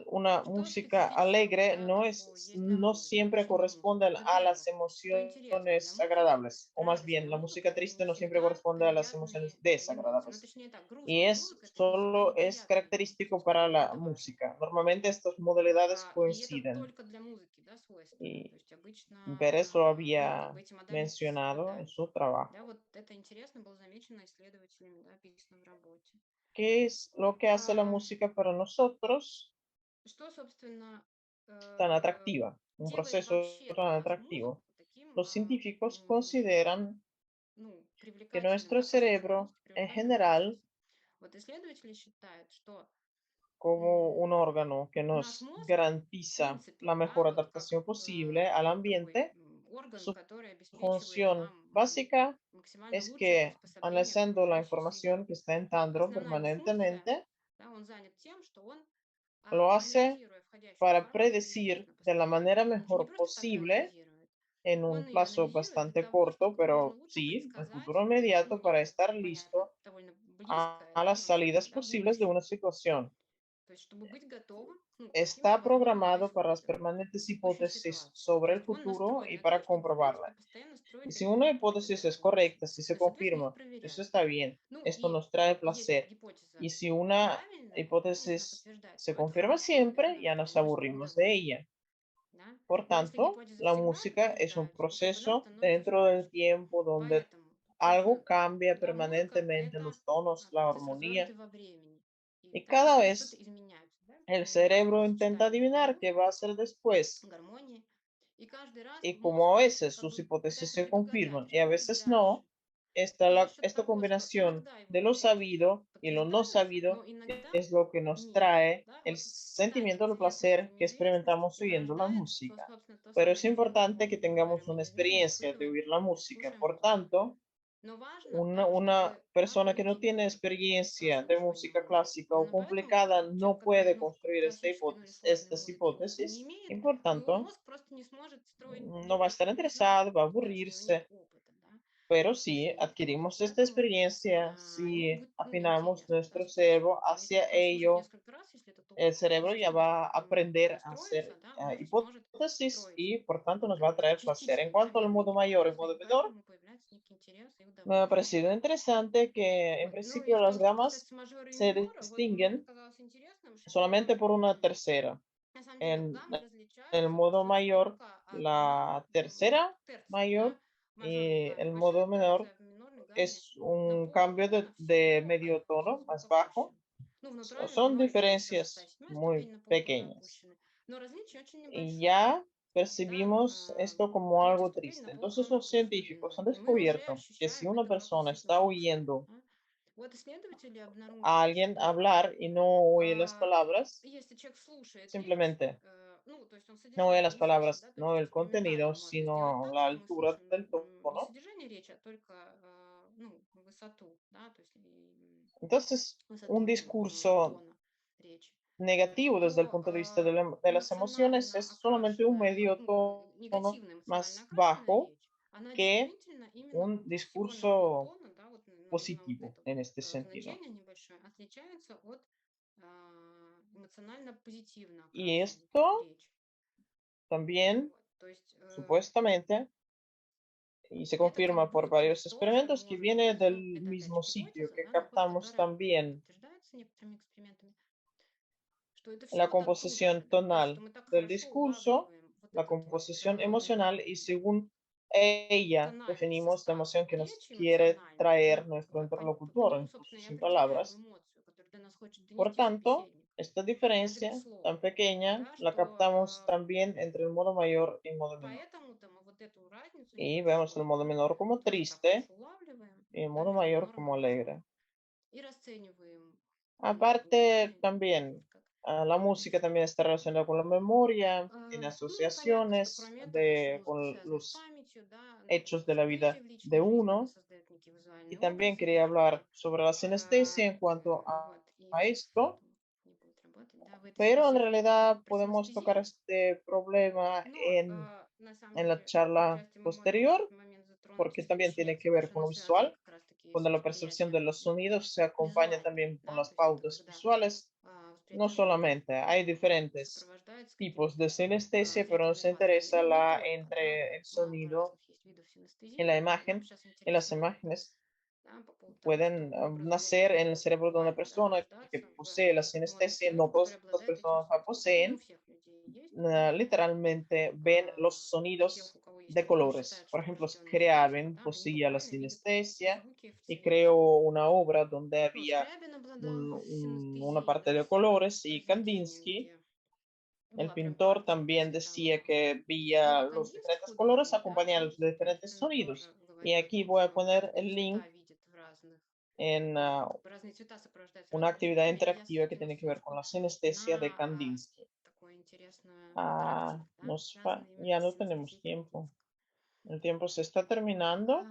una Что música специфического, alegre да, такого есть для no музыки? siempre Почему corresponde музыка? a las Во-первых, что интересно для emociones музыки, agradables, o más bien, радостная la música музыка это triste не no siempre всегда corresponde a las приятные emociones эмоции. Ну, desagradables. точнее так, Y грустная es музыка это не всегда solo es неприятные эмоции, característico para скажем, вот la это важно. música. Normalmente estas modalidades И это coinciden. только для музыки, да, свойственно. Y То есть обычно, Pérez lo ну, как había бы эти модальности mencionado en совпадают. su trabajo. Да, вот это интересно было замечено исследователями, да, описано в работе. ¿Qué es lo que hace la А, música para nosotros Что, собственно, tan atractiva? Un делает proceso вообще для tan нас atractivo. музыку таким, Los científicos consideran ну, que привлекательным, nuestro да, по своей cerebro, сложности, en привлекательным для general, чувств? Вот исследователи считают, что como un órgano que наш nos мозг, в garantiza la принципе, да, mejor вот как adaptación posible al такой ambiente, орган, su который обеспечивает función нам básica максимально es лучшее que, приспособление к analizando la окружающей información среде. que está entrando Основная его функция, permanentemente, да, он занят тем, что он, lo hace анализируя входящую para информацию, predecir естественно, de la постоянно, manera он же не mejor просто так ее posible анализирует, en un он ее plazo анализирует для bastante того, corto, чтобы как можно pero лучше sí, en предсказать, futuro ну, inmediato para некое, estar понятно, listo довольно близкое, a да, las нам с вами, salidas да, posibles de будущее. una situación. То есть, чтобы быть готовым, ну, к каким-то Está возможным programado para las исходам permanentes текущей hipótesis ситуации. То sobre el есть он futuro настроен y на то, para чтобы, в принципе, comprobarla. постоянно строить Y si una такие гипотезы hipótesis о es будущем. correcta, si Ну se и, соответственно, их confirma, eso проверяет. está bien. Ну Esto и nos trae если placer. гипотеза Y si una правильная, да, если она hipótesis подтверждается, se то это confirma хорошо, это siempre, нам ya nos приносит aburrimos de удовольствие. ella. Да? Por Но если tanto, гипотеза la всегда música es un подтверждается, то как бы нам proceso становится dentro del скучно. tiempo donde Поэтому, algo собственно, cambia да, музыка– permanentemente, это los tonos, la процесс armonía, разворот во времени. И y там cada постоянно что-то vez изменяется. Да? el cerebro Происходит intenta сочетание adivinar qué va a музыки, hacer después. гармонии. И каждый раз Y como мозг a veces как sus бы hipótesis пытается se предугадать, confirman y a что будет veces no, дальше. esta того же, combinación иногда его de lo эффект sabido y lo no подтверждается, sabido но иногда es lo que nos нет, trae да. el Вот стать sentimiento de известным placer уровень que известности experimentamos oyendo la порождает, música. собственно, то Pero самое es чувство, о importante que котором мы говорим. tengamos Мы una берем, мы experiencia de испытываем, oír la мы música. слушаем Por музыку. tanto, Но важно, una чтобы persona que no получить tiene это experiencia de música прослушивание. clásica o Именно поэтому complicada человек, no который puede ну, construir классической, ну или сложной estas музыки не hipótesis имеет, y por его tanto мозг просто не сможет строить no va a estar не знает, interesado, va a да, если у него нет aburrirse. опыта, да. Pero si Вот, adquirimos esta поэтому experiencia, ему si будет ну, afinamos интересно, да, nuestro слушать. cerebro А если hacia прослушать ello, несколько раз, если этот опыт el cerebro ya позитивный, va a у него aprender a hacer настроится, да, он уже сможет hipótesis строить y por tanto nos va a traer placer. En частично, да, cuanto al верные modo mayor y гипотезы, modo и menor, поэтому появляется некий интерес и me ha удовольствие. parecido interesante que en Вот. Ну и principio las что gamas касается мажора и se минора, вот мне distinguen показалось интересным, что solamente por una tercera. на самом деле En гаммы el различаются modo очень mayor, строго от la вот, tercera терций, mayor да, в мажорной y гамме el большая modo menor терция, в минорной гамме es un cambio наполнена, de все, medio все tono más звук bajo. опущен. Ну, в натуральной Son миноре там все шестая, diferencias седьмая muy ступень наполнены, pequeñas. опущены. Но различия очень Y небольшие. ya Да, percibimos esto como третья algo ступень triste. Entonces los наполнена científicos han глубиной. И мы уже descubierto que si ощущаем una это как persona действительно está глубину. oyendo Да. Вот исследователи a обнаружили, alguien что hablar y no oye las palabras, если человек слушает речь, simplemente ну, то есть он no oye содержание las не слышит, palabras, да, то no есть el инструментально contenido, мы можем сделать sino так, la что мы altura слышим del не tono. содержание речи, а только, ну, высоту, да, то есть Entonces, un высоту discurso тона речи, negativo desde el то punto de vista de las emociones эмоционально es solamente un окрашенная, medio ну, tono негативно эмоционально más окрашенная bajo речь, она que действительно именно un вот всего на discurso полтона, да, вот на вот positivo это en este вот sentido. значение небольшое отличается от эмоционально позитивно Y окрашенной esto речи. también, Вот. То есть supuestamente, y se это как confirma por будто varios тоже experimentos que может быть. viene То есть, ну, del это опять mismo же sitio гипотеза, que да, но вот captamos которая también подтверждается некоторыми экспериментами, что это la все вот оттуда же, composición да, то есть что tonal мы так del хорошо discurso, улавливаем вот la этот вот composición emocional y según ella тональный definimos la состав emoción que nos речи quiere эмоциональный, traer да, nuestro по interlocutor, нему, incluso собственно, и sin определяем palabras. эмоцию, которую до нас хочет Por донести tanto, собеседник, esta даже без diferencia слов, tan pequeña да, la что captamos también entre el modo mayor y el modo menor. поэтому-то мы вот эту разницу Y vemos el небольшую modo menor como тоже так triste хорошо улавливаем, y el да, modo между mayor минором и como мажором, alegre. и расцениваем Aparte, эмоции también как la música también está relacionada con la memoria, tiene ну, понятно, что asociaciones кроме этого еще музыка con связана с los памятью, да, она hechos de la vida события в de личной жизни, она uno. создает некие Y визуальные también образы, quería hablar sobre la а, sinestesia en cuanto вот, и a esto, не будет работать, да, в этой pero en связи realidad про podemos tocar синестезию, este problema но на самом en la деле charla отчасти мы можем posterior, этот момент затронуть porque в también следующий tiene лекции, que потому ver что con она lo связана visual, как раз-таки с cuando la percepción de восприятием los sonidos se acompaña визуальным, también con да, las то есть pautas когда visuales. No восприятие звука solamente, hay diferentes сопровождается tipos какими-то de sinestesia, pero nos зрительными образами. interesa Ну, не la только, да, entre el много sonido разных есть видов y синестезии, la но нам imagen. сейчас Y las интересно, imágenes да, по поводу того, pueden что образы nacer могут en el cerebro de una буквально, да, persona que рождаться в posee la мозге sinestesia. человека, No который todas las обладает этим personas la свойством. Это не у poseen. всех людей есть, потому что Literalmente ven los у тех, sonidos у кого есть de это, они colores. считают, Por что ejemplo, врожденное свойство, Scriabin да, они poseía la буквально видят sinestesia звуки в y темноте. creó una obra donde Ну, había Скрябин обладал una синестезией, parte да, de с colores y произведением, Kandinsky, где el была прям pintor, картина también decía цветовая. que Ну, veía а los Кандинский diferentes colores художник, да, он, acompañados de diferentes собственно, тоже sonidos. Y говорил о aquí том, voy a что он poner разные el link цвета видит в разных, en как бы разные цвета сопровождаются una разными actividad звуками, и я interactiva que осветила tiene que ver con ссылку la sinestesia de на Kandinsky. такой интересный интерактив, да, связанный Ya именно с no tenemos синестезией tiempo. Кандинского. El tiempo se está terminando.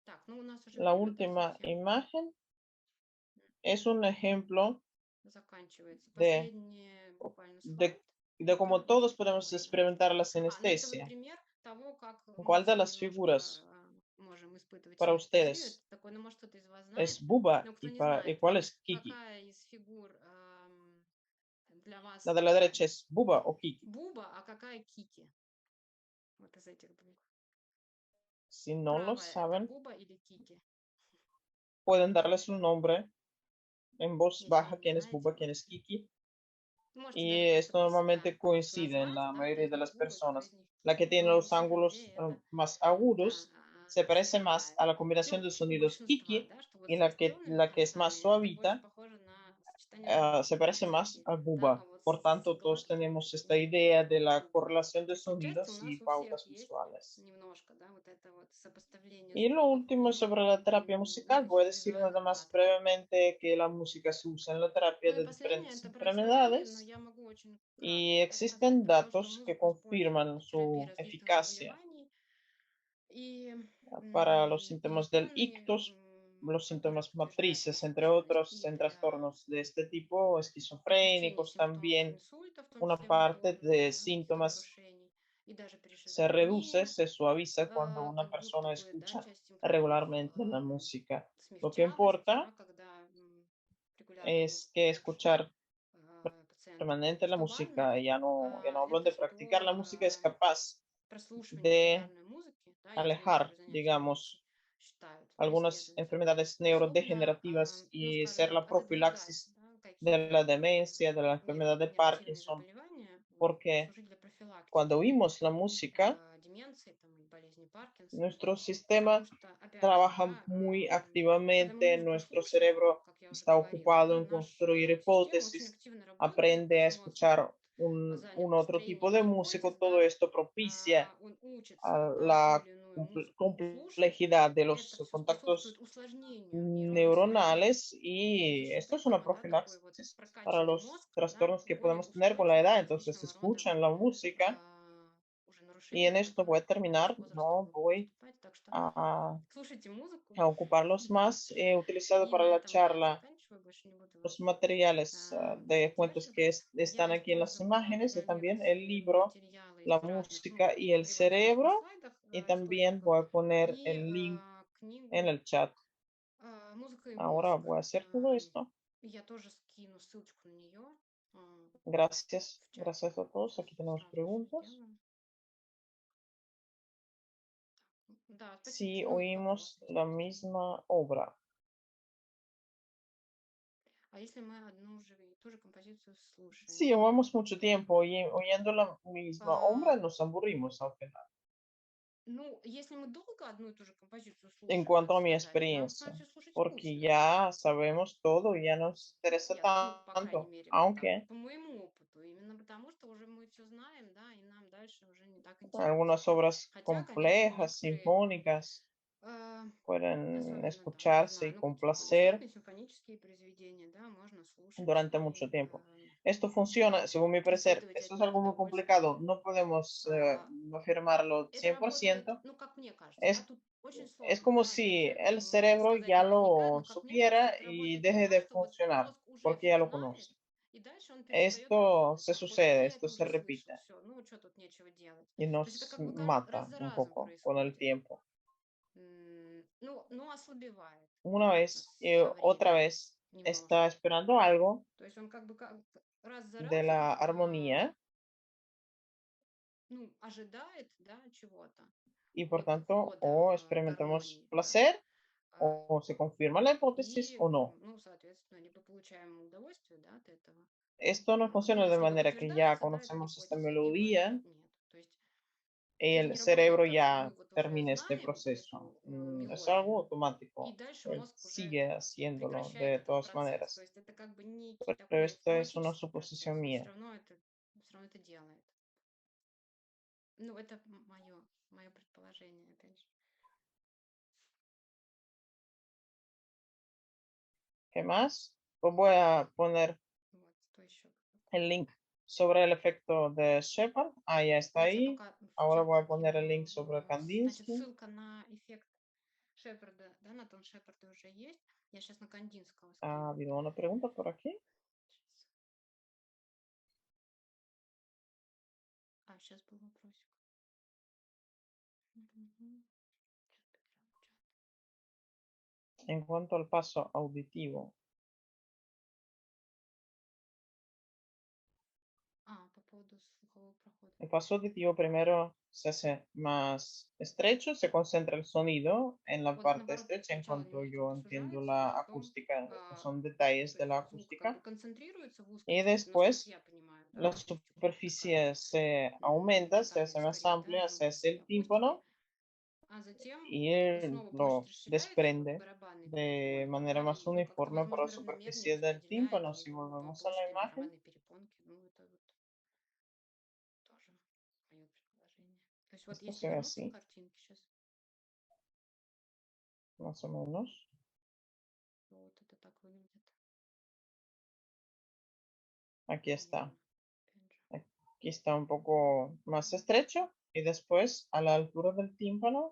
Так, ну у нас уже La время, да, última совсем imagen es un ejemplo заканчивается. de, Последний буквально слайд. de, de cómo Правда, todos уже прям podemos время. experimentar la Ну это вот sinestesia. пример того, как мы ¿Cuál de все las немножко figuras можем испытывать para синестезию. Это ustedes такой, ну может кто-то из вас знает, es Buba но кто не y знает, cuál es Kiki? какая из фигур для La вас de la derecha es Buba o Kiki. Буба, а какая Кики? Вот из этих двух. Si no lo Правая это saben, Буба или Кики? pueden darles un nombre en voz Если baja не quién es знаете, Buba, quién вот es Kiki. можете Y даже просто esto про себя normalmente coincide en назвать, la да, кто mayoría из de них las Буба, кто из personas. них La que Кики, tiene но los суть ángulos идеи это más agudos se parece más совпадает. a la combinación Ну, de у sonidos большинства, Kiki да, что вот y с растрёмными la que es más концами это больше suavita похоже на сочетание se parece más a да, Buba. а вот Por tanto, todos tenemos esta idea de la звуком. correlación de Получается, у sonidos y нас у всех pautas есть visuales. немножко, да, вот это вот сопоставление Y lo звуков último sobre la terapia ну, musical, в voy a decir nada визуальных más паттернах. brevemente que la música se usa en la terapia Ну и de последнее, diferentes это про терапию, но enfermedades я могу очень y кратко рассказать existen про то, что datos que музыку используют confirman в терапии su различных eficacia заболеваний. И para los есть síntomas del данные, ictus, los которые síntomas подтверждают motrices, их entre эффективность otros, и en для trastornos de este tipo, облегчения esquizofrénicos симптомов también, инсульта, в том una числе parte моторных, de да, síntomas нарушений, и даже при se reduce, шизофрении, se suaviza cuando una как будто persona бы, да, escucha часть симптомов regularmente la música. Lo que смягчалась, importa да, когда регулярно es музыку que слушали escuchar пациенты. permanente la Глобально música, ya no hablo это de practicar la что música, es capaz прослушивание de регулярной музыки, да, есть alejar, некоторые занятия, digamos, считают, да, algunas исследователи, enfermedades способна, neurodegenerativas ну, y скажем ser так, la отодвигать, profilaxis да, de la какие-то demencia, de la enfermedad de негативные Parkinson, заболевания, porque послужить для cuando профилактики oímos la música, деменции там, и болезни Паркинсона. nuestro Потому sistema что, опять же, trabaja да, muy когда мы activamente, музыку nuestro слушаем, cerebro как я уже está говорила, ocupado да, en construir наша система очень hipótesis, активно работает, aprende a наш мозг escuchar занят un otro tipo построением de música, гипотез, todo да, esto propicia он учится a на ту la или иную музыку слушать, complejidad de и это los все spособствует contactos усложнению нейронной связи, neuronales y esto es una защитного, да, такой вот profilaxis para прокачивает los мозг на trastornos que более podemos tener con la устойчивые к edad. Entonces различного рода escuchan la música уже y en нарушениям, esto voy которые a с terminar, возрастом no будут voy наступать. Так что a, слушайте музыку. a ocuparlos más. He utilizado И para на la этом я charla заканчиваю, больше не буду los вас materiales de fuentes que задерживать. están Я aquí en las использовала imágenes y для también el лекции libro, материалы la из разных, ну, música y el приводила их на cerebro. слайдах Y también источников, voy a poner и el link en книгу el chat. «Музыка и Ahora мозг». voy a hacer todo esto. Я тоже скину ссылочку на нее Gracias, в чат. gracias a todos. Aquí tenemos Сразу все preguntas. сделаю. Да, спасибо. Si Ну, oímos вопросы, la естественно. misma obra. А если мы одну же и ту же композицию слушаем? Si llevamos mucho tiempo oyendo la misma obra, А, nos aburrimos al final. Ну, если мы долго одну и ту же композицию En слушаем, cuanto так a mi сказать, нам experiencia, становится слушать porque скучно. ya sabemos todo, ya nos interesa Ну, по крайней tanto, мере, так, aunque по моему опыту. Именно потому, что уже мы все знаем, да, и нам dальше уже не так интересно. algunas obras Хотя, конечно, complejas, некоторые, sinfónicas, pueden особенно там, не escucharse знаю, y ну, какие-то концертные complacer симфонические произведения, да, можно слушать durante mucho и tiempo. Esto funciona, según mi parecer, испытывать от esto es них algo muy удовольствие. complicado, no podemos А, afirmarlo Это работает, 100%. ну, как мне кажется, да, Es, тут очень es сложно, como да, si опять же, el можно cerebro сказать ya наверняка, lo но, как мне кажется, supiera это y работает deje так, de что вот funcionar, мозг уже porque все ya lo знает, conoce. и дальше он перестает Esto работать, se да, после sucede, я esto это se уже слышал, repite все, ну, что тут нечего делать. y То есть это nos как бы раз mata за un разом poco con el происходит. tiempo. Ну, ослабевает, Una конечно, vez y со otra временем vez está немножко. esperando algo То есть он как бы раз за de la разом, armonía ну, ожидает, да, чего-то y por от tanto входа o experimentamos гармонии, да, placer а, o se confirma la hipótesis и, o no. ну, соответственно, либо получаем удовольствие, да, от этого, Esto no ну, funciona то de есть либо manera que ya подтверждается, да, эта conocemos esta гипотеза, либо melodía нет. То есть y это el не работает cerebro так, что ya мы вот уже termine este знаем proceso. эту Es algo мелодию, и automático. дальше Él мозг уже sigue haciéndolo прекращает de этот todas процесс. То maneras. есть это как бы некий Pero такой esto es una автоматический suposición процесс, но mía. все равно это делает. Ну, это мое предположение, опять же. ¿Qué más? Pues voy a poner Вот, что еще? el link sobre el efecto de Shepard. Ah, ya está Вот я ahí. пока в Ahora чат voy a poner el link sobre скинула. Значит, Kandinsky. ссылка на эффект Шепарда, да, на Том Шепарда уже есть. Я сейчас на Кандинского Ha скину. habido una pregunta por aquí. Сейчас был вопросик. Мгм. En cuanto al paso auditivo. По поводу слухового прохода. El paso auditivo primero se hace más estrecho, se concentra el sonido en la Он, parte наоборот, estrecha en сначала cuanto немножко yo entiendo сужается, la потом acústica. Estos son detalles то de la есть звук как бы acústica. концентрируется в узкой Y части, насколько después я понимаю, да, la то есть вот такая superficie se aumenta, se hace вертикальная más скорее, да, amplia, se hace el акустики, tímpano. А затем это снова площадь lo расширяется, вот desprende барабаны de перепонки, manera да, más и, ну, как-то, uniforme por la возможно, равномернее superficie del распределяет, tímpano. и Si по volvemos a la площади imagen, барабанной перепонки. Ну, это вот тоже мое предположение. То есть вот esto если se ve вернуться к así, картинке сейчас, más o menos. то вот это так выглядит Aquí está. примерно. Опять же. Aquí está un poco más estrecho y después a la altura del tímpano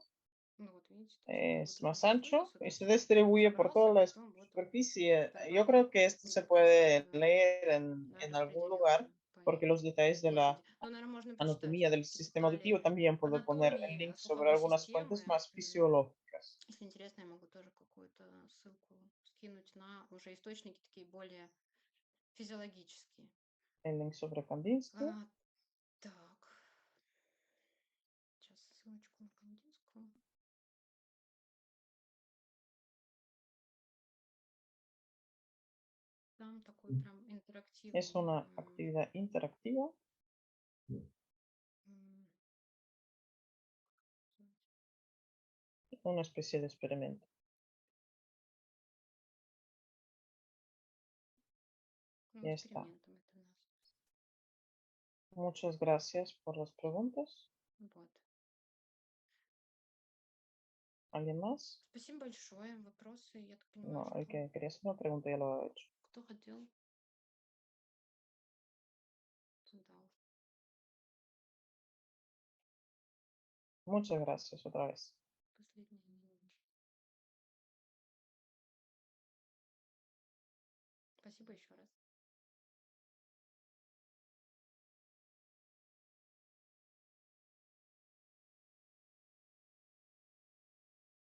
Ну вот видите, то есть это вот es этот más вот ancho вынос, y этот se distribuye por собрался, toda и la потом вот он superficie. Yo барабаны creo que esto se puede перепонки, leer да, en algún распределился lugar по porque los detalles de la площади. Ну, наверное, можно почитать. anatomía del Типа sistema калий auditivo también puedo poner el анатомии link sobre слуховой algunas fuentes системы. más fisiológicas. Если интересно, я могу тоже какую-то ссылку скинуть на уже источники такие более физиологические. El link sobre Kandinsky. Так, сейчас ссылочку на Кандинскую. Там такой прям интерактивный. Es una actividad interactiva, una especie de experimento. Ну, Ya está. экспериментом это нас. Muchas gracias por las preguntas. Вот. ¿Alguien más? Спасибо большое. Вопросы, я так понимаю, No, el что que quería hacer una pregunta ya lo ha hecho. кто хотел, задал. Muchas gracias otra vez. Последний. Спасибо еще раз.